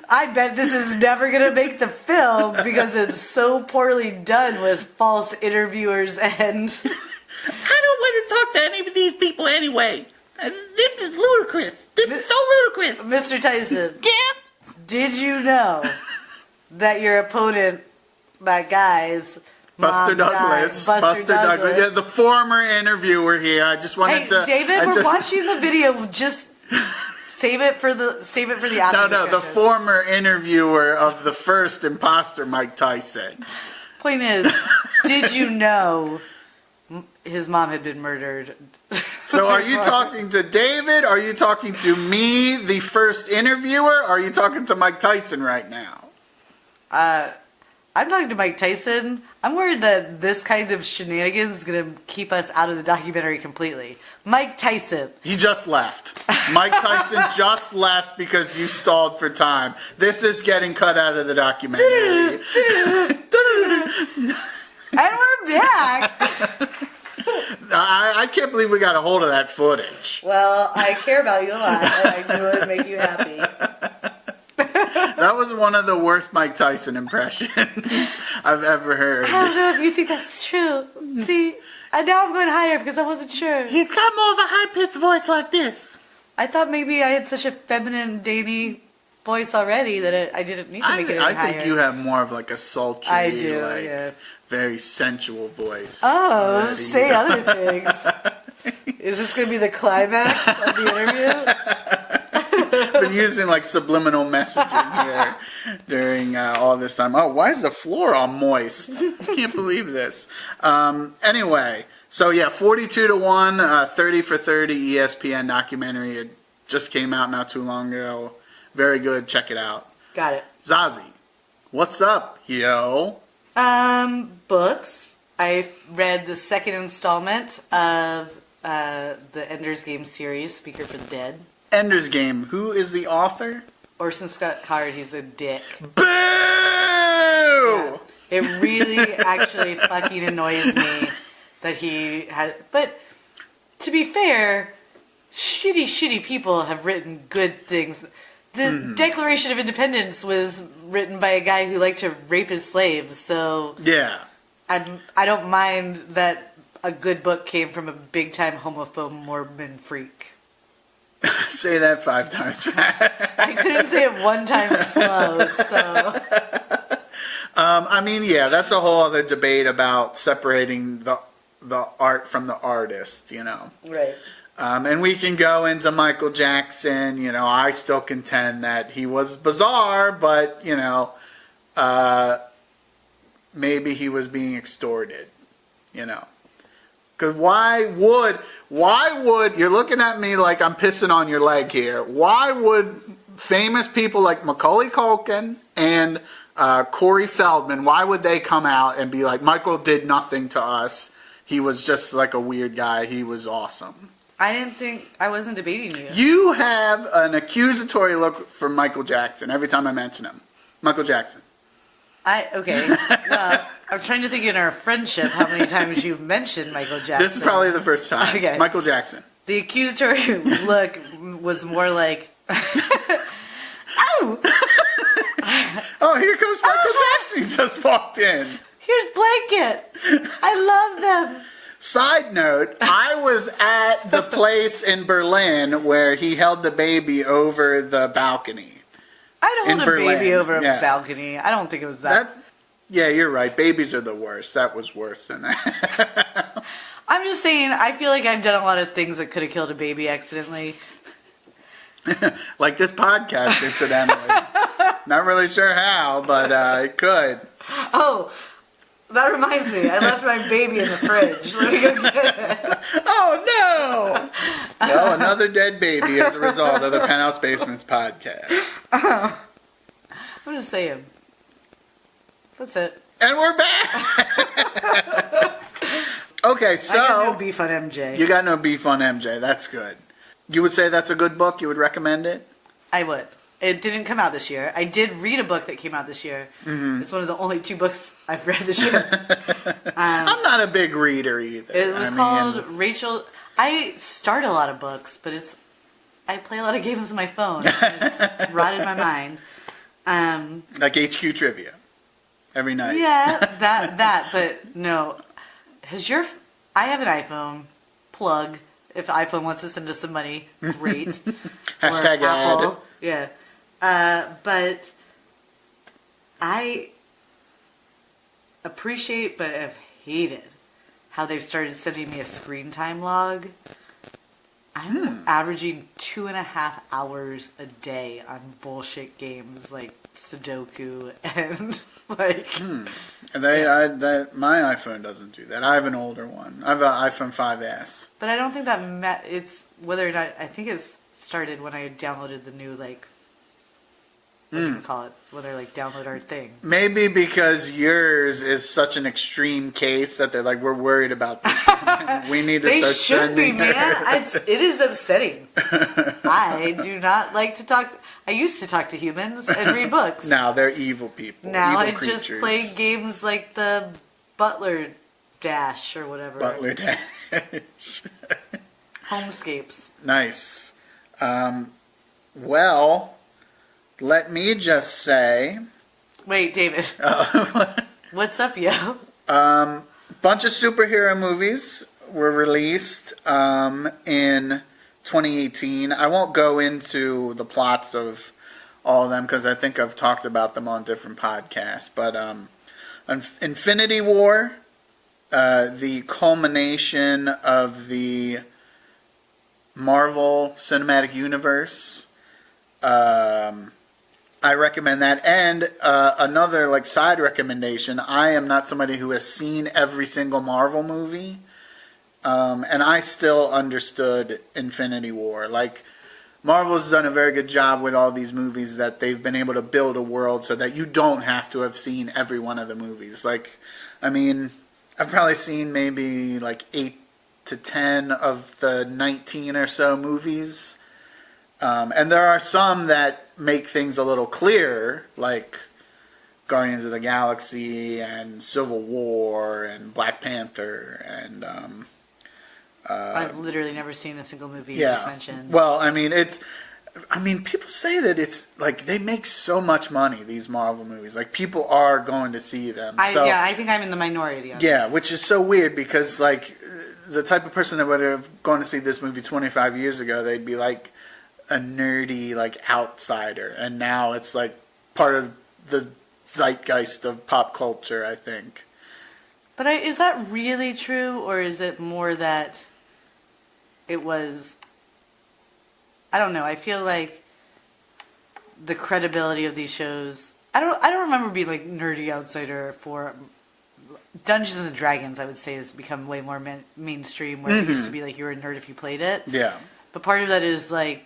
Speaker 2: I bet this is never going to make the film because it's so poorly done with false interviewers and...
Speaker 3: I don't want to talk to any of these people anyway. This is ludicrous. This is so ludicrous.
Speaker 2: Mr. Tyson.
Speaker 3: Yeah?
Speaker 2: Did you know that your opponent, that guy's...
Speaker 1: Buster Douglas. Buster Douglas. Yeah, the former interviewer here. I just wanted to...
Speaker 2: David, we're watching the video. Just save it for the after
Speaker 1: No, the former interviewer of the first imposter, Mike Tyson.
Speaker 2: Point is, did you know his mom had been murdered?
Speaker 1: So are you talking to David? Are you talking to me, the first interviewer? Or are you talking to Mike Tyson right now?
Speaker 2: I'm talking to Mike Tyson. I'm worried that this kind of shenanigans is going to keep us out of the documentary completely. Mike Tyson.
Speaker 1: He just left. Mike Tyson just left because you stalled for time. This is getting cut out of the documentary.
Speaker 2: And we're back.
Speaker 1: I can't believe we got a hold of that footage.
Speaker 2: Well, I care about you a lot, and I knew it would make you happy.
Speaker 1: That was one of the worst Mike Tyson impressions I've ever heard.
Speaker 2: I don't know if you think that's true. See, now I'm going higher because I wasn't sure.
Speaker 3: He's got more of a high-pitched voice like this.
Speaker 2: I thought maybe I had such a feminine, dainty voice already that I didn't need to make it any higher.
Speaker 1: I think you have more of like a sultry,
Speaker 2: yeah.
Speaker 1: very sensual voice.
Speaker 2: Oh,
Speaker 1: already.
Speaker 2: say other things. Is this going to be the climax of the interview?
Speaker 1: been using like subliminal messaging here during all this time. Oh, why is the floor all moist? I can't believe this. Anyway, so yeah, 42-1, 30 for 30 ESPN documentary. It just came out not too long ago. Very good. Check it out.
Speaker 2: Got it.
Speaker 1: Zazy, what's up, yo?
Speaker 2: Books. I read the second installment of the Ender's Game series, Speaker for the Dead.
Speaker 1: Ender's Game. Who is the author?
Speaker 2: Orson Scott Card. He's a dick.
Speaker 1: Boo!
Speaker 2: Yeah. It really actually fucking annoys me that he had. But to be fair, shitty people have written good things. The Declaration of Independence was written by a guy who liked to rape his slaves, so
Speaker 1: Yeah.
Speaker 2: I don't mind that a good book came from a big-time homophobe Mormon freak.
Speaker 1: Say that 5 times fast.
Speaker 2: I couldn't say it one time slow, so...
Speaker 1: I mean, yeah, that's a whole other debate about separating the art from the artist, you know.
Speaker 2: Right.
Speaker 1: And we can go into Michael Jackson. You know, I still contend that he was bizarre, but, you know, maybe he was being extorted, you know. Because why would, you're looking at me like I'm pissing on your leg here. Why would famous people like Macaulay Culkin and Corey Feldman, why would they come out and be like, Michael did nothing to us. He was just like a weird guy. He was awesome.
Speaker 2: I wasn't debating you.
Speaker 1: You have an accusatory look for Michael Jackson every time I mention him. Michael Jackson.
Speaker 2: Okay. I'm trying to think in our friendship how many times you've mentioned Michael Jackson.
Speaker 1: This is probably the first time.
Speaker 2: Okay.
Speaker 1: Michael Jackson.
Speaker 2: The accusatory look was more like, oh!
Speaker 1: Oh, here comes Michael Jackson. He just walked in.
Speaker 2: Here's Blanket. I love them.
Speaker 1: Side note, I was at the place in Berlin where he held the baby over the balcony.
Speaker 2: I'd hold a
Speaker 1: Berlin.
Speaker 2: baby over a
Speaker 1: Yeah.
Speaker 2: balcony. I don't think it was that.
Speaker 1: Yeah, you're right. Babies are the worst. That was worse than that.
Speaker 2: I'm just saying, I feel like I've done a lot of things that could have killed a baby accidentally.
Speaker 1: Like this podcast, incidentally. Not really sure how, but it could.
Speaker 2: Oh, that reminds me. I left my baby in the fridge. Let me go get it.
Speaker 1: Oh, no! Well, another dead baby as a result of the Penthouse Basements Podcast.
Speaker 2: I'm just saying. That's it.
Speaker 1: And we're back! Okay, so...
Speaker 2: I got no beef on MJ.
Speaker 1: You got no beef on MJ. That's good. You would say that's a good book? You would recommend it?
Speaker 2: I would. It didn't come out this year. I did read a book that came out this year. Mm-hmm. It's one of the only 2 books I've read this year.
Speaker 1: I'm not a big reader either.
Speaker 2: It was called Rachel... I start a lot of books, but I play a lot of games on my phone. It's rotted my mind.
Speaker 1: Like HQ Trivia. Every night.
Speaker 2: Yeah, that, but no. I have an iPhone. Plug. If iPhone wants to send us some money, great.
Speaker 1: Hashtag
Speaker 2: or Apple.
Speaker 1: ad.
Speaker 2: Yeah. But I appreciate but have hated how they've started sending me a screen time log. I'm averaging 2.5 hours a day on bullshit games like Sudoku and like...
Speaker 1: And my iPhone doesn't do that. I have an older one. I have an iPhone 5S.
Speaker 2: But I don't think that it's whether or not... I think it's started when I downloaded the new, like... What do you call it? When they're like, download our thing.
Speaker 1: Maybe because yours is such an extreme case that they're like, we're worried about this. We need to
Speaker 2: They
Speaker 1: start
Speaker 2: should be,
Speaker 1: sending
Speaker 2: man. It is upsetting. I do not like to talk... I used to talk to humans and read books.
Speaker 1: Now they're evil people.
Speaker 2: Now
Speaker 1: evil
Speaker 2: I
Speaker 1: creatures.
Speaker 2: just play games like the Butler Dash or whatever.
Speaker 1: Butler Dash.
Speaker 2: Homescapes.
Speaker 1: Nice. Well, let me just say...
Speaker 2: Wait, David. What's up, yo?
Speaker 1: Bunch of superhero movies were released in 2018. I won't go into the plots of all of them because I think I've talked about them on different podcasts. But Infinity War, the culmination of the Marvel Cinematic Universe, I recommend that. And another like side recommendation, I am not somebody who has seen every single Marvel movie. And I still understood Infinity War. Like, Marvel's done a very good job with all these movies that they've been able to build a world so that you don't have to have seen every one of the movies. Like, I mean, I've probably seen maybe like 8 to 10 of the 19 or so movies. And there are some that make things a little clearer, like Guardians of the Galaxy and Civil War and Black Panther and...
Speaker 2: I've literally never seen a single movie you just mentioned.
Speaker 1: Well, I mean, people say that it's like they make so much money, these Marvel movies. Like, people are going to see them.
Speaker 2: I think I'm in the minority on
Speaker 1: this.
Speaker 2: Which
Speaker 1: is so weird because, like, the type of person that would have gone to see this movie 25 years ago, they'd be like a nerdy, like, outsider. And now it's like part of the zeitgeist of pop culture, I think.
Speaker 2: But is that really true, or is it more that it was... I don't know. I feel like the credibility of these shows... I don't remember being like nerdy outsider for... Dungeons and Dragons, I would say, has become way more mainstream, where it used to be like you were a nerd if you played it.
Speaker 1: Yeah.
Speaker 2: But part of that is like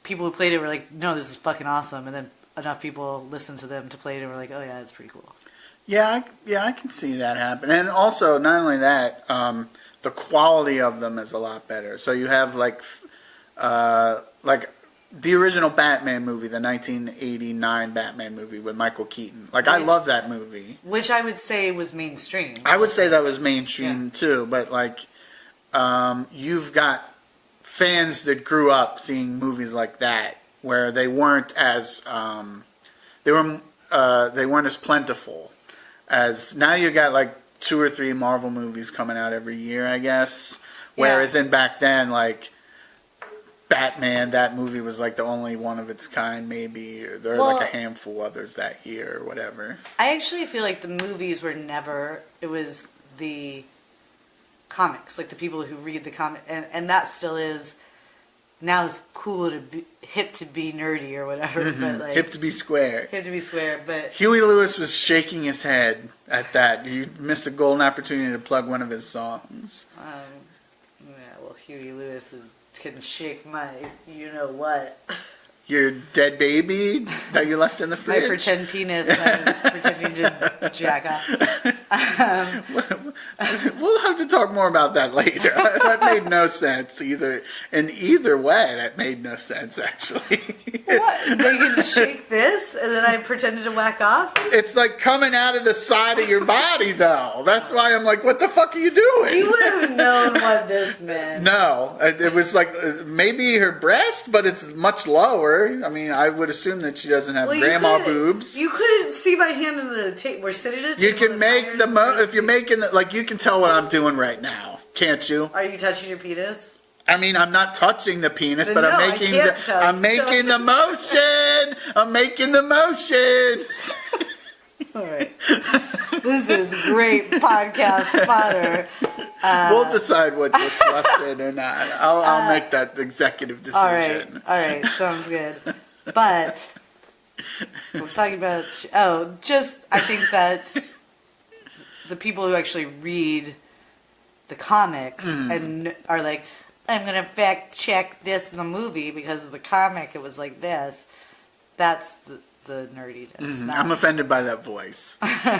Speaker 2: people who played it were like, no, this is fucking awesome, and then enough people listened to them to play it and were like, oh yeah, it's pretty cool.
Speaker 1: Yeah, I can see that happen. And also, not only that, the quality of them is a lot better. So you have like the original Batman movie, the 1989 Batman movie with Michael Keaton. Like, I love that movie.
Speaker 2: Which I would say was mainstream.
Speaker 1: I would say that was mainstream too, but like, you've got fans that grew up seeing movies like that, where they weren't as they weren't as plentiful as now. You got like 2 or 3 Marvel movies coming out every year, I guess. Whereas in back then, like Batman, that movie was like the only one of its kind, maybe. Or there were like a handful others that year or whatever.
Speaker 2: I actually feel like the movies were never. It was the comics, like the people who read the comic, and that still is. Now it's cool to be hip to be nerdy or whatever, but like
Speaker 1: hip to be square.
Speaker 2: Hip to be square, but
Speaker 1: Huey Lewis was shaking his head at that. You missed a golden opportunity to plug one of his songs.
Speaker 2: Yeah, well, Huey Lewis can shake my, you know what.
Speaker 1: Your dead baby that you left in the fridge?
Speaker 2: My pretend penis that I was pretending to jack off.
Speaker 1: We'll have to talk more about that later. That made no sense either. In either way, that made no sense, actually.
Speaker 2: What? They can shake this and then I pretended to whack off?
Speaker 1: It's like coming out of the side of your body, though. That's why I'm like, what the fuck are you doing?
Speaker 2: You would have known what this meant.
Speaker 1: No. It was like maybe her breast, but it's much lower. I mean, I would assume that she doesn't have grandma boobs.
Speaker 2: You couldn't see my hand under the table. We're sitting at a table.
Speaker 1: You can make if you're making like, you can tell what I'm doing right now, can't you?
Speaker 2: Are you touching your penis?
Speaker 1: I mean, I'm not touching the penis, but
Speaker 2: no,
Speaker 1: I'm making the motion. I'm making the motion.
Speaker 2: All right. This is great podcast fodder.
Speaker 1: We'll decide what's left in or not. I'll make that executive decision.
Speaker 2: All right. Sounds good. But I was talking about... I think that the people who actually read the comics and are like, I'm going to fact check this in the movie because of the comic, it was like this. That's the nerdiness.
Speaker 1: I'm offended by that voice.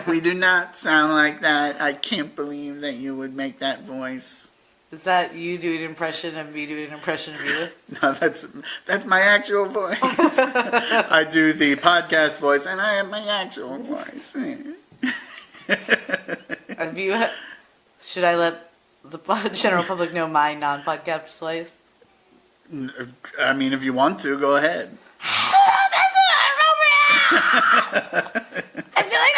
Speaker 1: We do not sound like that. I can't believe that you would make that voice.
Speaker 2: Is that you doing an impression of me doing an impression of you?
Speaker 1: No, that's my actual voice. I do the podcast voice, and I have my actual voice.
Speaker 2: Should I let the general public know my non-podcast voice?
Speaker 1: I mean, if you want to, go ahead.
Speaker 2: I feel like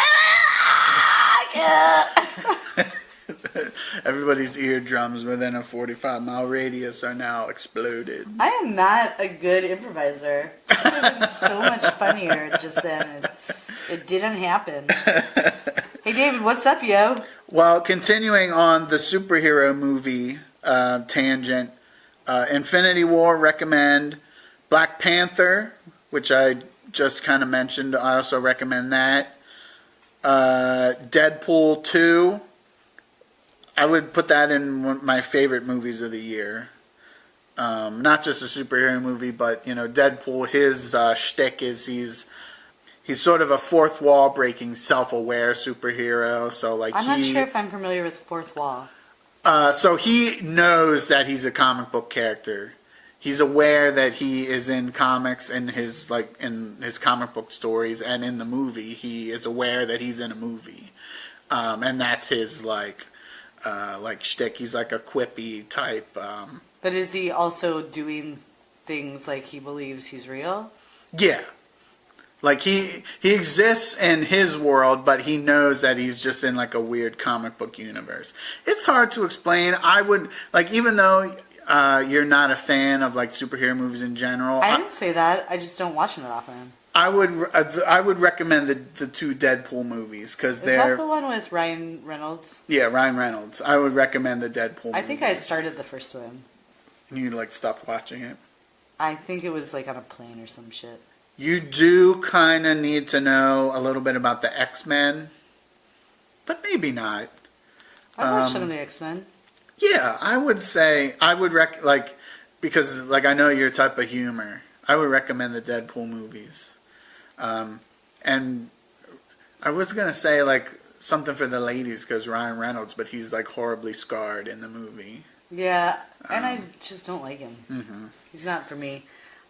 Speaker 1: everybody's eardrums within a 45-mile radius are now exploded.
Speaker 2: I am not a good improviser. It would have been so much funnier just then. It didn't happen. Hey, David, what's up, yo?
Speaker 1: Well, continuing on the superhero movie tangent, Infinity War, recommend. Black Panther, which I just kind of mentioned. I also recommend that. Deadpool 2. I would put that in one of my favorite movies of the year. Not just a superhero movie, but, Deadpool, his shtick is he's sort of a fourth wall breaking, self-aware superhero. So
Speaker 2: I'm not sure if I'm familiar with fourth wall.
Speaker 1: So he knows that he's a comic book character. He's aware that he is in comics in his comic book stories, and in the movie he is aware that he's in a movie, and that's his shtick. He's like a quippy type.
Speaker 2: But is he also doing things like he believes he's real?
Speaker 1: Yeah. Like he exists in his world, but he knows that he's just in like a weird comic book universe. It's hard to explain. I would even though you're not a fan of like superhero movies in general.
Speaker 2: I didn't say that. I just don't watch them that often.
Speaker 1: I would recommend the two Deadpool movies because they're.
Speaker 2: Is that the one with Ryan Reynolds?
Speaker 1: Yeah, Ryan Reynolds. I would recommend the Deadpool.
Speaker 2: I think I started the first one.
Speaker 1: And you stopped watching it.
Speaker 2: I think it was on a plane or some shit.
Speaker 1: You do kind of need to know a little bit about the X-Men, but maybe not.
Speaker 2: I've watched some of the X-Men.
Speaker 1: Yeah, I would say I would because I know your type of humor. I would recommend the Deadpool movies, and I was gonna say something for the ladies because Ryan Reynolds, but he's horribly scarred in the movie.
Speaker 2: Yeah, and I just don't like him. Mm-hmm. He's not for me.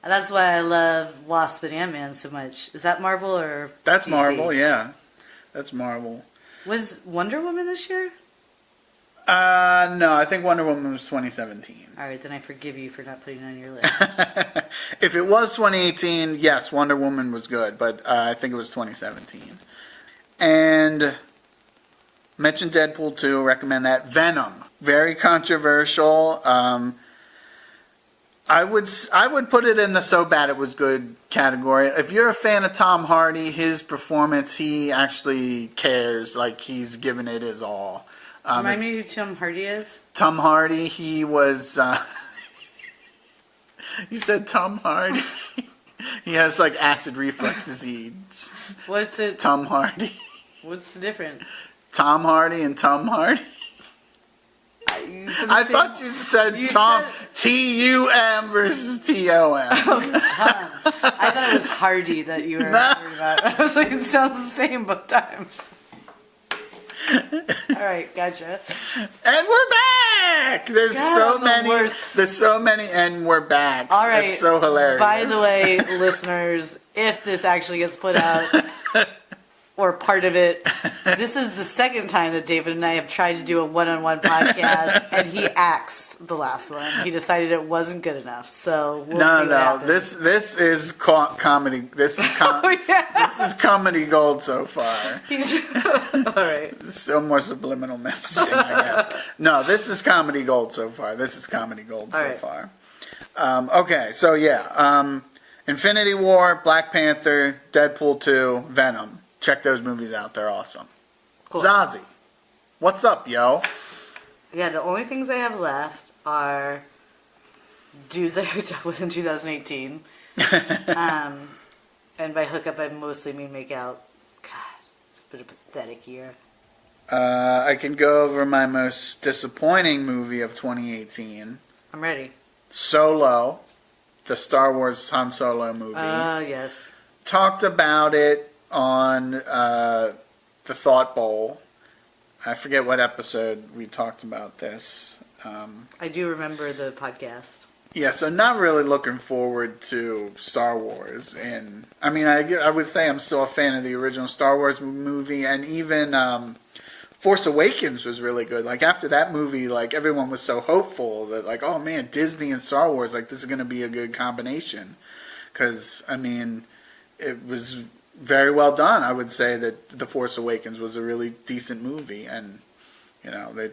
Speaker 2: That's why I love Wasp and Ant-Man so much. Is that Marvel or
Speaker 1: That's
Speaker 2: DC?
Speaker 1: Marvel, yeah. That's Marvel.
Speaker 2: Was Wonder Woman this year?
Speaker 1: No, I think Wonder Woman was 2017.
Speaker 2: All right, then I forgive you for not putting it on your list.
Speaker 1: If it was 2018, yes, Wonder Woman was good, but I think it was 2017. And mentioned Deadpool 2, recommend that. Venom, very controversial. I would put it in the so bad it was good category. If you're a fan of Tom Hardy, his performance, he actually cares. He's given it his all.
Speaker 2: Remind me who Tom Hardy is?
Speaker 1: Tom Hardy, he was... you said Tom Hardy? He has acid reflux disease.
Speaker 2: What's it?
Speaker 1: Tom Hardy.
Speaker 2: What's the difference?
Speaker 1: Tom Hardy and Tom Hardy. I thought you said Tom, T-U-M versus T-O-M.
Speaker 2: Oh, Tom. I thought it was Hardy that you were worried about. I was like, it sounds the same both times. All right, gotcha.
Speaker 1: And we're back! There's so many, and we're back.
Speaker 2: All right.
Speaker 1: It's so hilarious.
Speaker 2: By the way, listeners, if this actually gets put out, or part of it, this is the second time that David and I have tried to do a one-on-one podcast, and he axed the last one. He decided it wasn't good enough, so we'll see what happens.
Speaker 1: This is comedy. This is this is comedy gold so far.
Speaker 2: All right.
Speaker 1: It's still more subliminal messaging, I guess. No, this is comedy gold so far. This is comedy gold so far. Okay, so yeah, Infinity War, Black Panther, Deadpool 2, Venom. Check those movies out. They're awesome. Cool. Zazy, what's up, yo?
Speaker 2: Yeah, the only things I have left are dudes I hooked up with in 2018. And by hook up, I mostly mean make out. God, it's been a pathetic year.
Speaker 1: I can go over my most disappointing movie of 2018.
Speaker 2: I'm ready.
Speaker 1: Solo, the Star Wars Han Solo movie.
Speaker 2: Yes.
Speaker 1: Talked about it on the Thought Bowl. I forget what episode we talked about this.
Speaker 2: I do remember the podcast.
Speaker 1: Yeah, so not really looking forward to Star Wars. And I mean, I would say I'm still a fan of the original Star Wars movie, and even Force Awakens was really good. After that movie, everyone was so hopeful that oh man, Disney and Star Wars, this is going to be a good combination. Because, I mean, it was very well done. I would say that The Force Awakens was a really decent movie, and they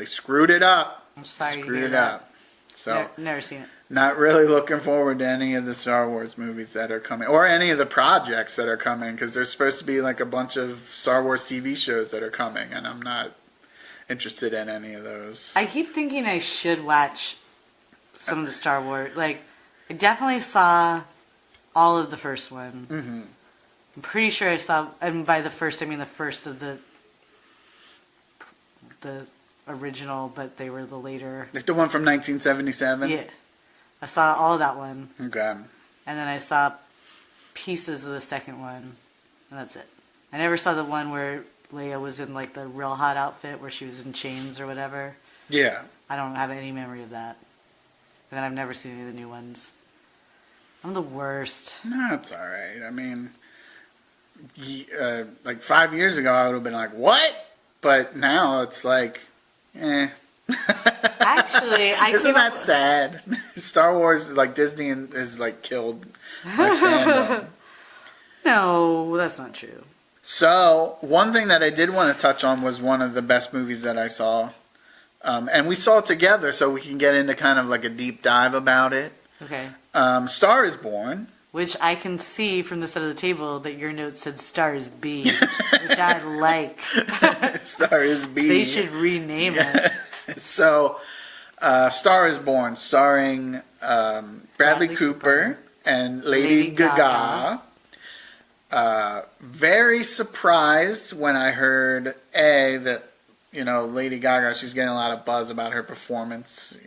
Speaker 1: screwed it up.
Speaker 2: I'm sorry,
Speaker 1: screwed it up. So
Speaker 2: never seen it.
Speaker 1: Not really looking forward to any of the Star Wars movies that are coming, or any of the projects that are coming, because there's supposed to be a bunch of Star Wars TV shows that are coming, and I'm not interested in any of those.
Speaker 2: I keep thinking I should watch some of the Star Wars, I definitely saw all of the first one.
Speaker 1: Mm-hmm.
Speaker 2: I'm pretty sure I saw, and by the first I mean the first of the original, but they were the later.
Speaker 1: Like the one from 1977?
Speaker 2: Yeah. I saw all of that one.
Speaker 1: Okay.
Speaker 2: And then I saw pieces of the second one, and that's it. I never saw the one where Leia was in like the real hot outfit where she was in chains or whatever.
Speaker 1: Yeah.
Speaker 2: I don't have any memory of that. And then I've never seen any of the new ones. I'm the worst.
Speaker 1: No, it's all right. I mean, like 5 years ago, I would have been like, what? But now it's like, eh.
Speaker 2: Actually,
Speaker 1: Isn't that sad? Star Wars, like Disney, is like killed my fandom.
Speaker 2: No, that's not true.
Speaker 1: So, one thing that I did want to touch on was one of the best movies that I saw. And we saw it together, so we can get into kind of like a deep dive about it.
Speaker 2: Okay.
Speaker 1: Star is Born.
Speaker 2: Which I can see from the side of the table that your note said Stars B, which I like.
Speaker 1: Star is B.
Speaker 2: They should rename it.
Speaker 1: So, Star is Born, starring Bradley Cooper and Lady Gaga. Very surprised when I heard that, Lady Gaga, she's getting a lot of buzz about her performance.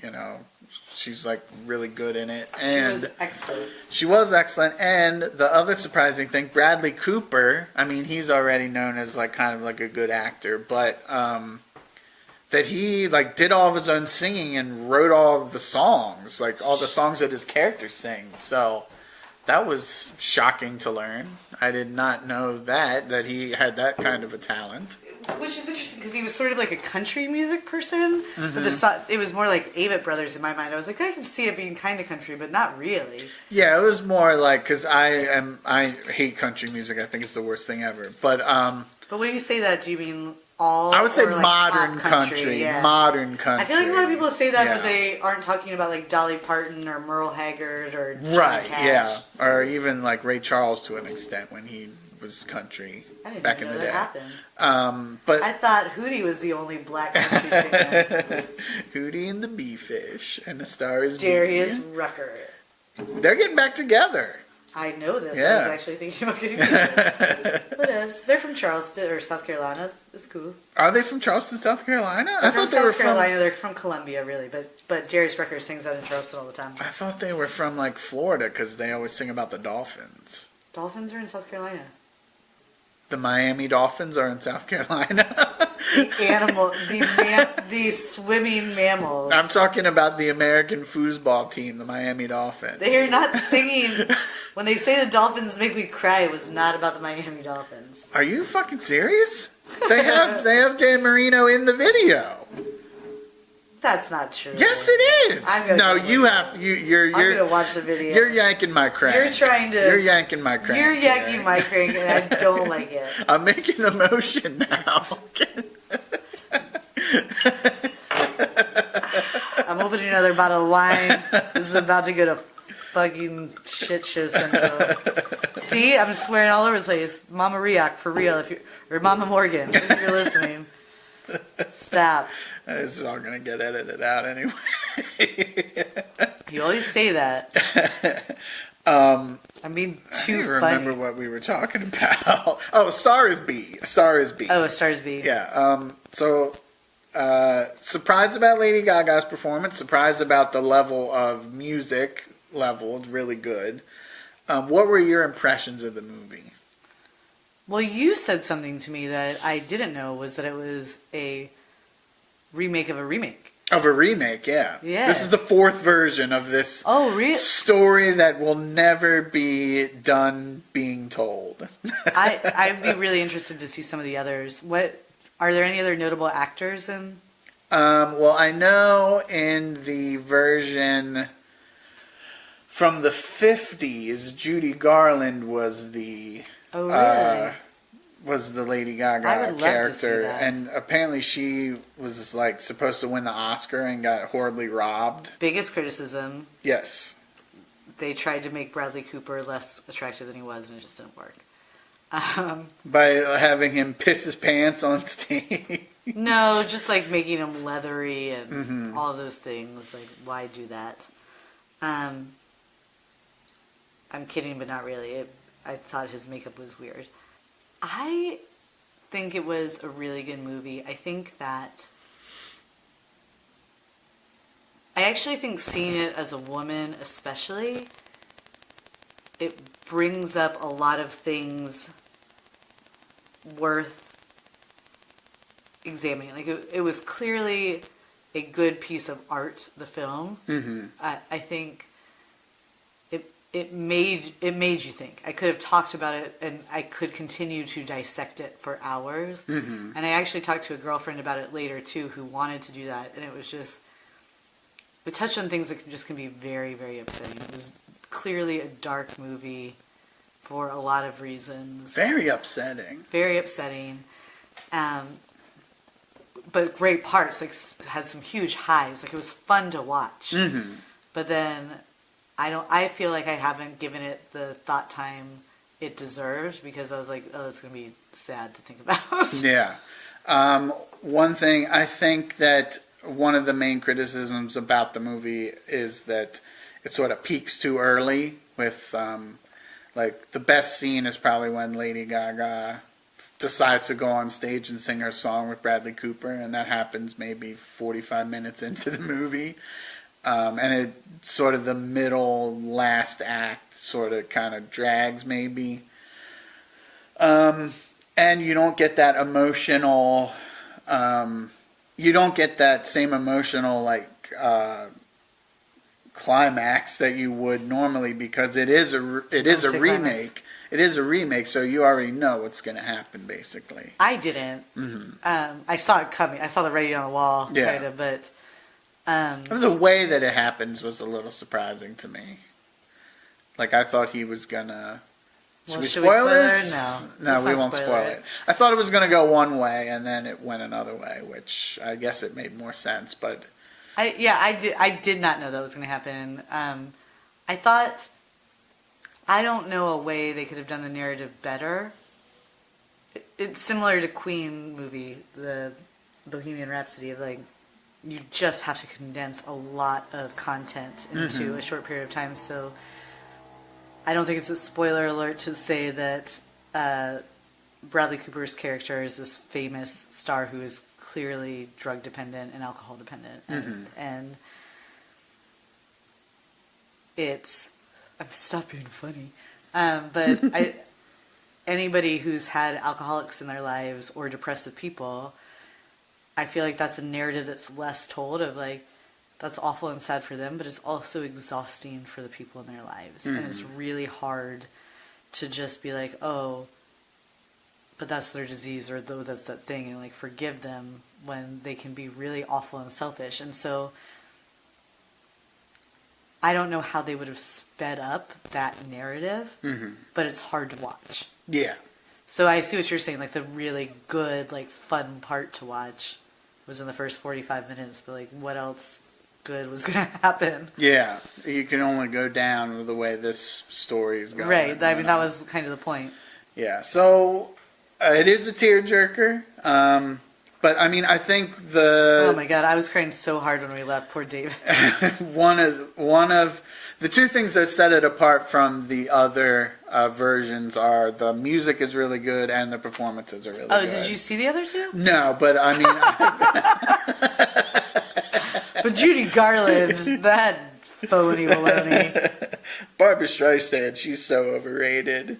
Speaker 1: She's like really good in it. And
Speaker 2: she was excellent.
Speaker 1: She was excellent. And the other surprising thing, Bradley Cooper, I mean, he's already known as like kind of like a good actor, but that he like did all of his own singing and wrote all of the songs, like all the songs that his characters sing. So that was shocking to learn. I did not know that he had that kind of a talent.
Speaker 2: Which is interesting because he was sort of like a country music person, but it was more like Avett Brothers in my mind. I was like, I can see it being kind of country, but not really.
Speaker 1: Yeah, it was more like, because I hate country music. I think it's the worst thing ever. But
Speaker 2: when you say that, do you mean all?
Speaker 1: I would say
Speaker 2: like
Speaker 1: modern country.
Speaker 2: Yeah.
Speaker 1: Modern country.
Speaker 2: I feel like a lot of people say that, but they aren't talking about like Dolly Parton or Merle Haggard or Johnny Cash.
Speaker 1: Yeah, or even like Ray Charles to an extent when he was country back in the day.
Speaker 2: Happened.
Speaker 1: But
Speaker 2: I thought Hootie was the only black country singer.
Speaker 1: Hootie and the Bee-Fish and the Star is
Speaker 2: Darius Rucker.
Speaker 1: They're getting back together.
Speaker 2: I know this.
Speaker 1: Yeah.
Speaker 2: I was actually thinking about getting together. Whatevs. They're from Charleston or South Carolina. It's cool.
Speaker 1: Are they from Charleston, South Carolina?
Speaker 2: I thought they were from South Carolina. They're from Columbia, really. But Darius Rucker sings out in Charleston all the time.
Speaker 1: I thought they were from like Florida because they always sing about the Dolphins.
Speaker 2: Dolphins are in South Carolina.
Speaker 1: The Miami Dolphins are in South Carolina.
Speaker 2: The swimming mammals.
Speaker 1: I'm talking about the American foosball team, the Miami Dolphins.
Speaker 2: They are not singing. When they say the Dolphins make me cry, it was not about the Miami Dolphins.
Speaker 1: Are you fucking serious? They have Dan Marino in the video.
Speaker 2: That's not true.
Speaker 1: Yes, it is.
Speaker 2: I'm gonna watch the video.
Speaker 1: You're yanking my crank. You're yanking my crank.
Speaker 2: You're yanking my crank, and I don't like it.
Speaker 1: I'm making the motion now.
Speaker 2: I'm opening another bottle of wine. This is about to go to fucking shit show central. See, I'm swearing all over the place. Mama Riak, for real, or Mama Morgan, if you're listening. Stop.
Speaker 1: This is all going to get edited out anyway.
Speaker 2: You always say that. I'm being too funny.
Speaker 1: I remember what we were talking about. Oh, Star is B. A Star is B.
Speaker 2: Oh, A Star is B.
Speaker 1: Yeah. Surprised about Lady Gaga's performance. Surprised about the level of music level. It's really good. What were your impressions of the movie?
Speaker 2: Well, you said something to me that I didn't know, was that it was a remake of a remake.
Speaker 1: Of a remake, yeah.
Speaker 2: Yeah.
Speaker 1: This is the fourth version of this story that will never be done being told.
Speaker 2: I'd be really interested to see some of the others. Are there any other notable actors in?
Speaker 1: Well, I know in the version from the 50s, Judy Garland was the...
Speaker 2: Oh, really?
Speaker 1: Was the Lady Gaga
Speaker 2: character,
Speaker 1: love
Speaker 2: to see that.
Speaker 1: And apparently she was like supposed to win the Oscar and got horribly robbed.
Speaker 2: Biggest criticism.
Speaker 1: Yes.
Speaker 2: They tried to make Bradley Cooper less attractive than he was, and it just didn't work.
Speaker 1: By having him piss his pants on stage.
Speaker 2: No, just like making him leathery and all of those things. Like, why do that? I'm kidding, but not really. I thought his makeup was weird. I think it was a really good movie. I think that... I actually think seeing it as a woman especially, it brings up a lot of things worth examining. Like, it was clearly a good piece of art, the film.
Speaker 1: Mm-hmm.
Speaker 2: I think it made you think. I could have talked about it, and I could continue to dissect it for hours.
Speaker 1: Mm-hmm.
Speaker 2: And I actually talked to a girlfriend about it later too, who wanted to do that, and it was just, it touched on things that just can be very, very upsetting. It was clearly a dark movie for a lot of reasons.
Speaker 1: Very upsetting.
Speaker 2: Very upsetting. But great parts. Like, had some huge highs. Like, it was fun to watch.
Speaker 1: Mm-hmm.
Speaker 2: But then I feel like I haven't given it the thought time it deserves, because I was like, oh, it's going to be sad to think about.
Speaker 1: Yeah. One thing, I think that one of the main criticisms about the movie is that it sort of peaks too early with, like, the best scene is probably when Lady Gaga decides to go on stage and sing her song with Bradley Cooper, and that happens maybe 45 minutes into the movie. And it sort of the middle last act sort of kind of drags maybe. And you don't get that emotional, you don't get that same emotional, like, climax that you would normally, because it is a remake. It is a remake, so you already know what's going to happen, basically.
Speaker 2: I didn't.
Speaker 1: Mm-hmm.
Speaker 2: I saw it coming. I saw the writing on the wall, kind of, but...
Speaker 1: the way that it happens was a little surprising to me. Like, I thought he was going to... Should we spoil this? No, we won't spoil it. I thought it was going to go one way, and then it went another way, which I guess it made more sense, but...
Speaker 2: I did not know that was going to happen. I thought... I don't know a way they could have done the narrative better. It's similar to Queen movie, the Bohemian Rhapsody, of like, you just have to condense a lot of content into a short period of time. So I don't think it's a spoiler alert to say that Bradley Cooper's character is this famous star who is clearly drug dependent and alcohol dependent. And it's... Stop being funny. But anybody who's had alcoholics in their lives or depressive people, I feel like that's a narrative that's less told, of like, that's awful and sad for them, but it's also exhausting for the people in their lives. And it's really hard to just be like, oh, but that's their disease, or though that's that thing, and like forgive them when they can be really awful and selfish. And so I don't know how they would have sped up that narrative, but it's hard to watch.
Speaker 1: Yeah.
Speaker 2: So I see what you're saying. Like, the really good, like, fun part to watch was in the first 45 minutes, but like, what else good was going to happen?
Speaker 1: Yeah. You can only go down with the way this story is going.
Speaker 2: Right. I mean, that was kind of the point.
Speaker 1: Yeah. So it is a tearjerker. But, I mean, I think the...
Speaker 2: Oh, my God. I was crying so hard when we left. Poor David.
Speaker 1: one of the two things that set it apart from the other versions are the music is really good and the performances are really good.
Speaker 2: Oh, did you see the other two?
Speaker 1: No, but, I mean...
Speaker 2: But Judy Garland, that phony baloney.
Speaker 1: Barbra Streisand, she's so overrated.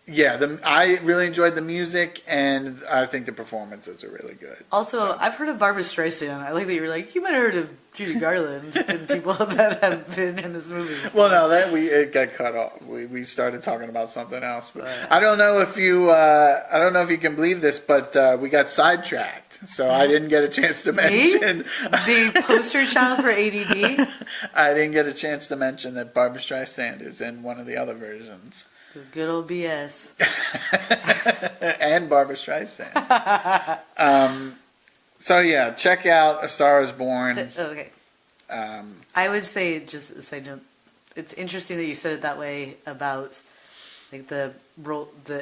Speaker 1: Yeah, I really enjoyed the music, and I think the performances are really good.
Speaker 2: Also, I've heard of Barbra Streisand. I like that you were like, you might have heard of Judy Garland and people that have been in this movie before.
Speaker 1: Well, no, it got cut off. We started talking about something else. But I don't know if you can believe this, but we got sidetracked, so I didn't get a chance to mention
Speaker 2: the poster child for ADD.
Speaker 1: I didn't get a chance to mention that Barbra Streisand is in one of the other versions.
Speaker 2: The good old BS.
Speaker 1: And Barbra Streisand. So yeah, check out A Star Is Born.
Speaker 2: Okay. I would say, just a side note, it's interesting that you said it that way about like the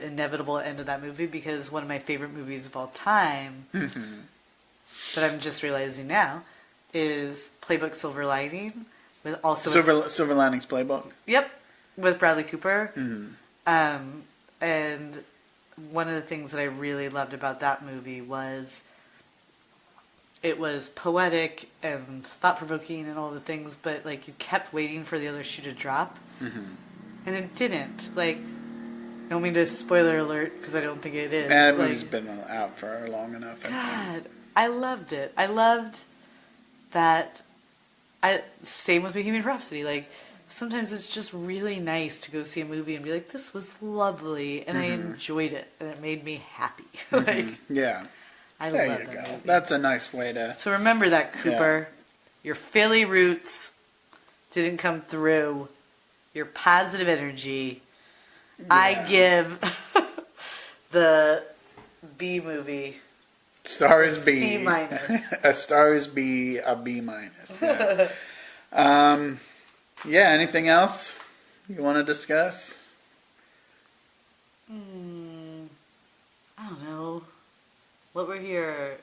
Speaker 2: inevitable end of that movie, because one of my favorite movies of all time that I'm just realizing now is Playbook Silver Lining, with also
Speaker 1: Silver Linings Playbook.
Speaker 2: Yep. with Bradley Cooper. And one of the things that I really loved about that movie was it was poetic and thought-provoking and all the things, but like you kept waiting for the other shoe to drop, and it didn't. Like, I don't mean to spoiler alert because I don't think it is.
Speaker 1: That movie's been out for long enough.
Speaker 2: God, I loved it. I loved that. Same with Bohemian Rhapsody. Like, sometimes it's just really nice to go see a movie and be like, this was lovely, and I enjoyed it, and it made me happy. Like,
Speaker 1: yeah.
Speaker 2: I
Speaker 1: there
Speaker 2: love
Speaker 1: you
Speaker 2: that
Speaker 1: go.
Speaker 2: movie.
Speaker 1: That's a nice way to...
Speaker 2: So remember that, Cooper.
Speaker 1: Yeah.
Speaker 2: Your Philly roots didn't come through. Your positive energy. Yeah. I give the B movie...
Speaker 1: Star is B.
Speaker 2: C minus.
Speaker 1: A star is B, a B minus. Yeah. Yeah, anything else you want to discuss?
Speaker 2: I don't know. What were your...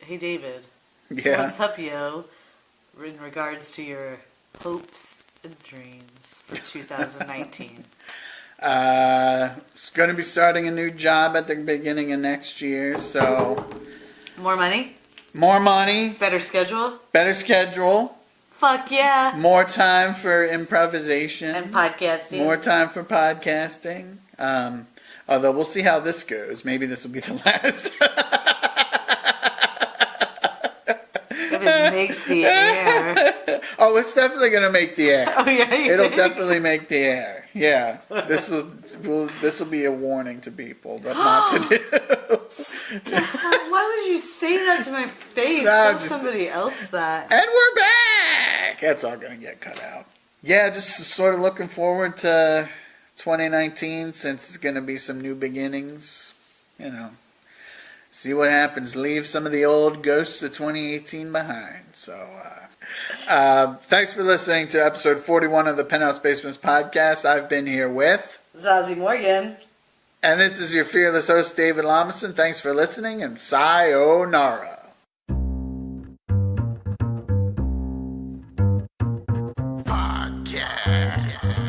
Speaker 2: Hey, David.
Speaker 1: Yeah.
Speaker 2: What's up, yo? In regards to your hopes and dreams for 2019.
Speaker 1: It's going to be starting a new job at the beginning of next year, so...
Speaker 2: More money?
Speaker 1: More money.
Speaker 2: Better schedule?
Speaker 1: Better schedule.
Speaker 2: Fuck yeah.
Speaker 1: More time for improvisation.
Speaker 2: And podcasting.
Speaker 1: More time for podcasting. Although we'll see how this goes. Maybe this will be the last.
Speaker 2: If it makes the air.
Speaker 1: Oh, it's definitely going to make the air.
Speaker 2: Oh, yeah,
Speaker 1: It'll definitely make the air. Yeah. This will be a warning to people what not to do.
Speaker 2: Why would you say that to my face?
Speaker 1: No,
Speaker 2: Tell somebody else that.
Speaker 1: And we're back! That's all going to get cut out. Yeah, just sort of looking forward to 2019 since it's going to be some new beginnings. You know, see what happens. Leave some of the old ghosts of 2018 behind. So, thanks for listening to episode 41 of the Penthouse Basements Podcast. I've been here with...
Speaker 2: Zazy Morgan.
Speaker 1: And this is your fearless host, David Lomison. Thanks for listening, and sayonara. Podcast.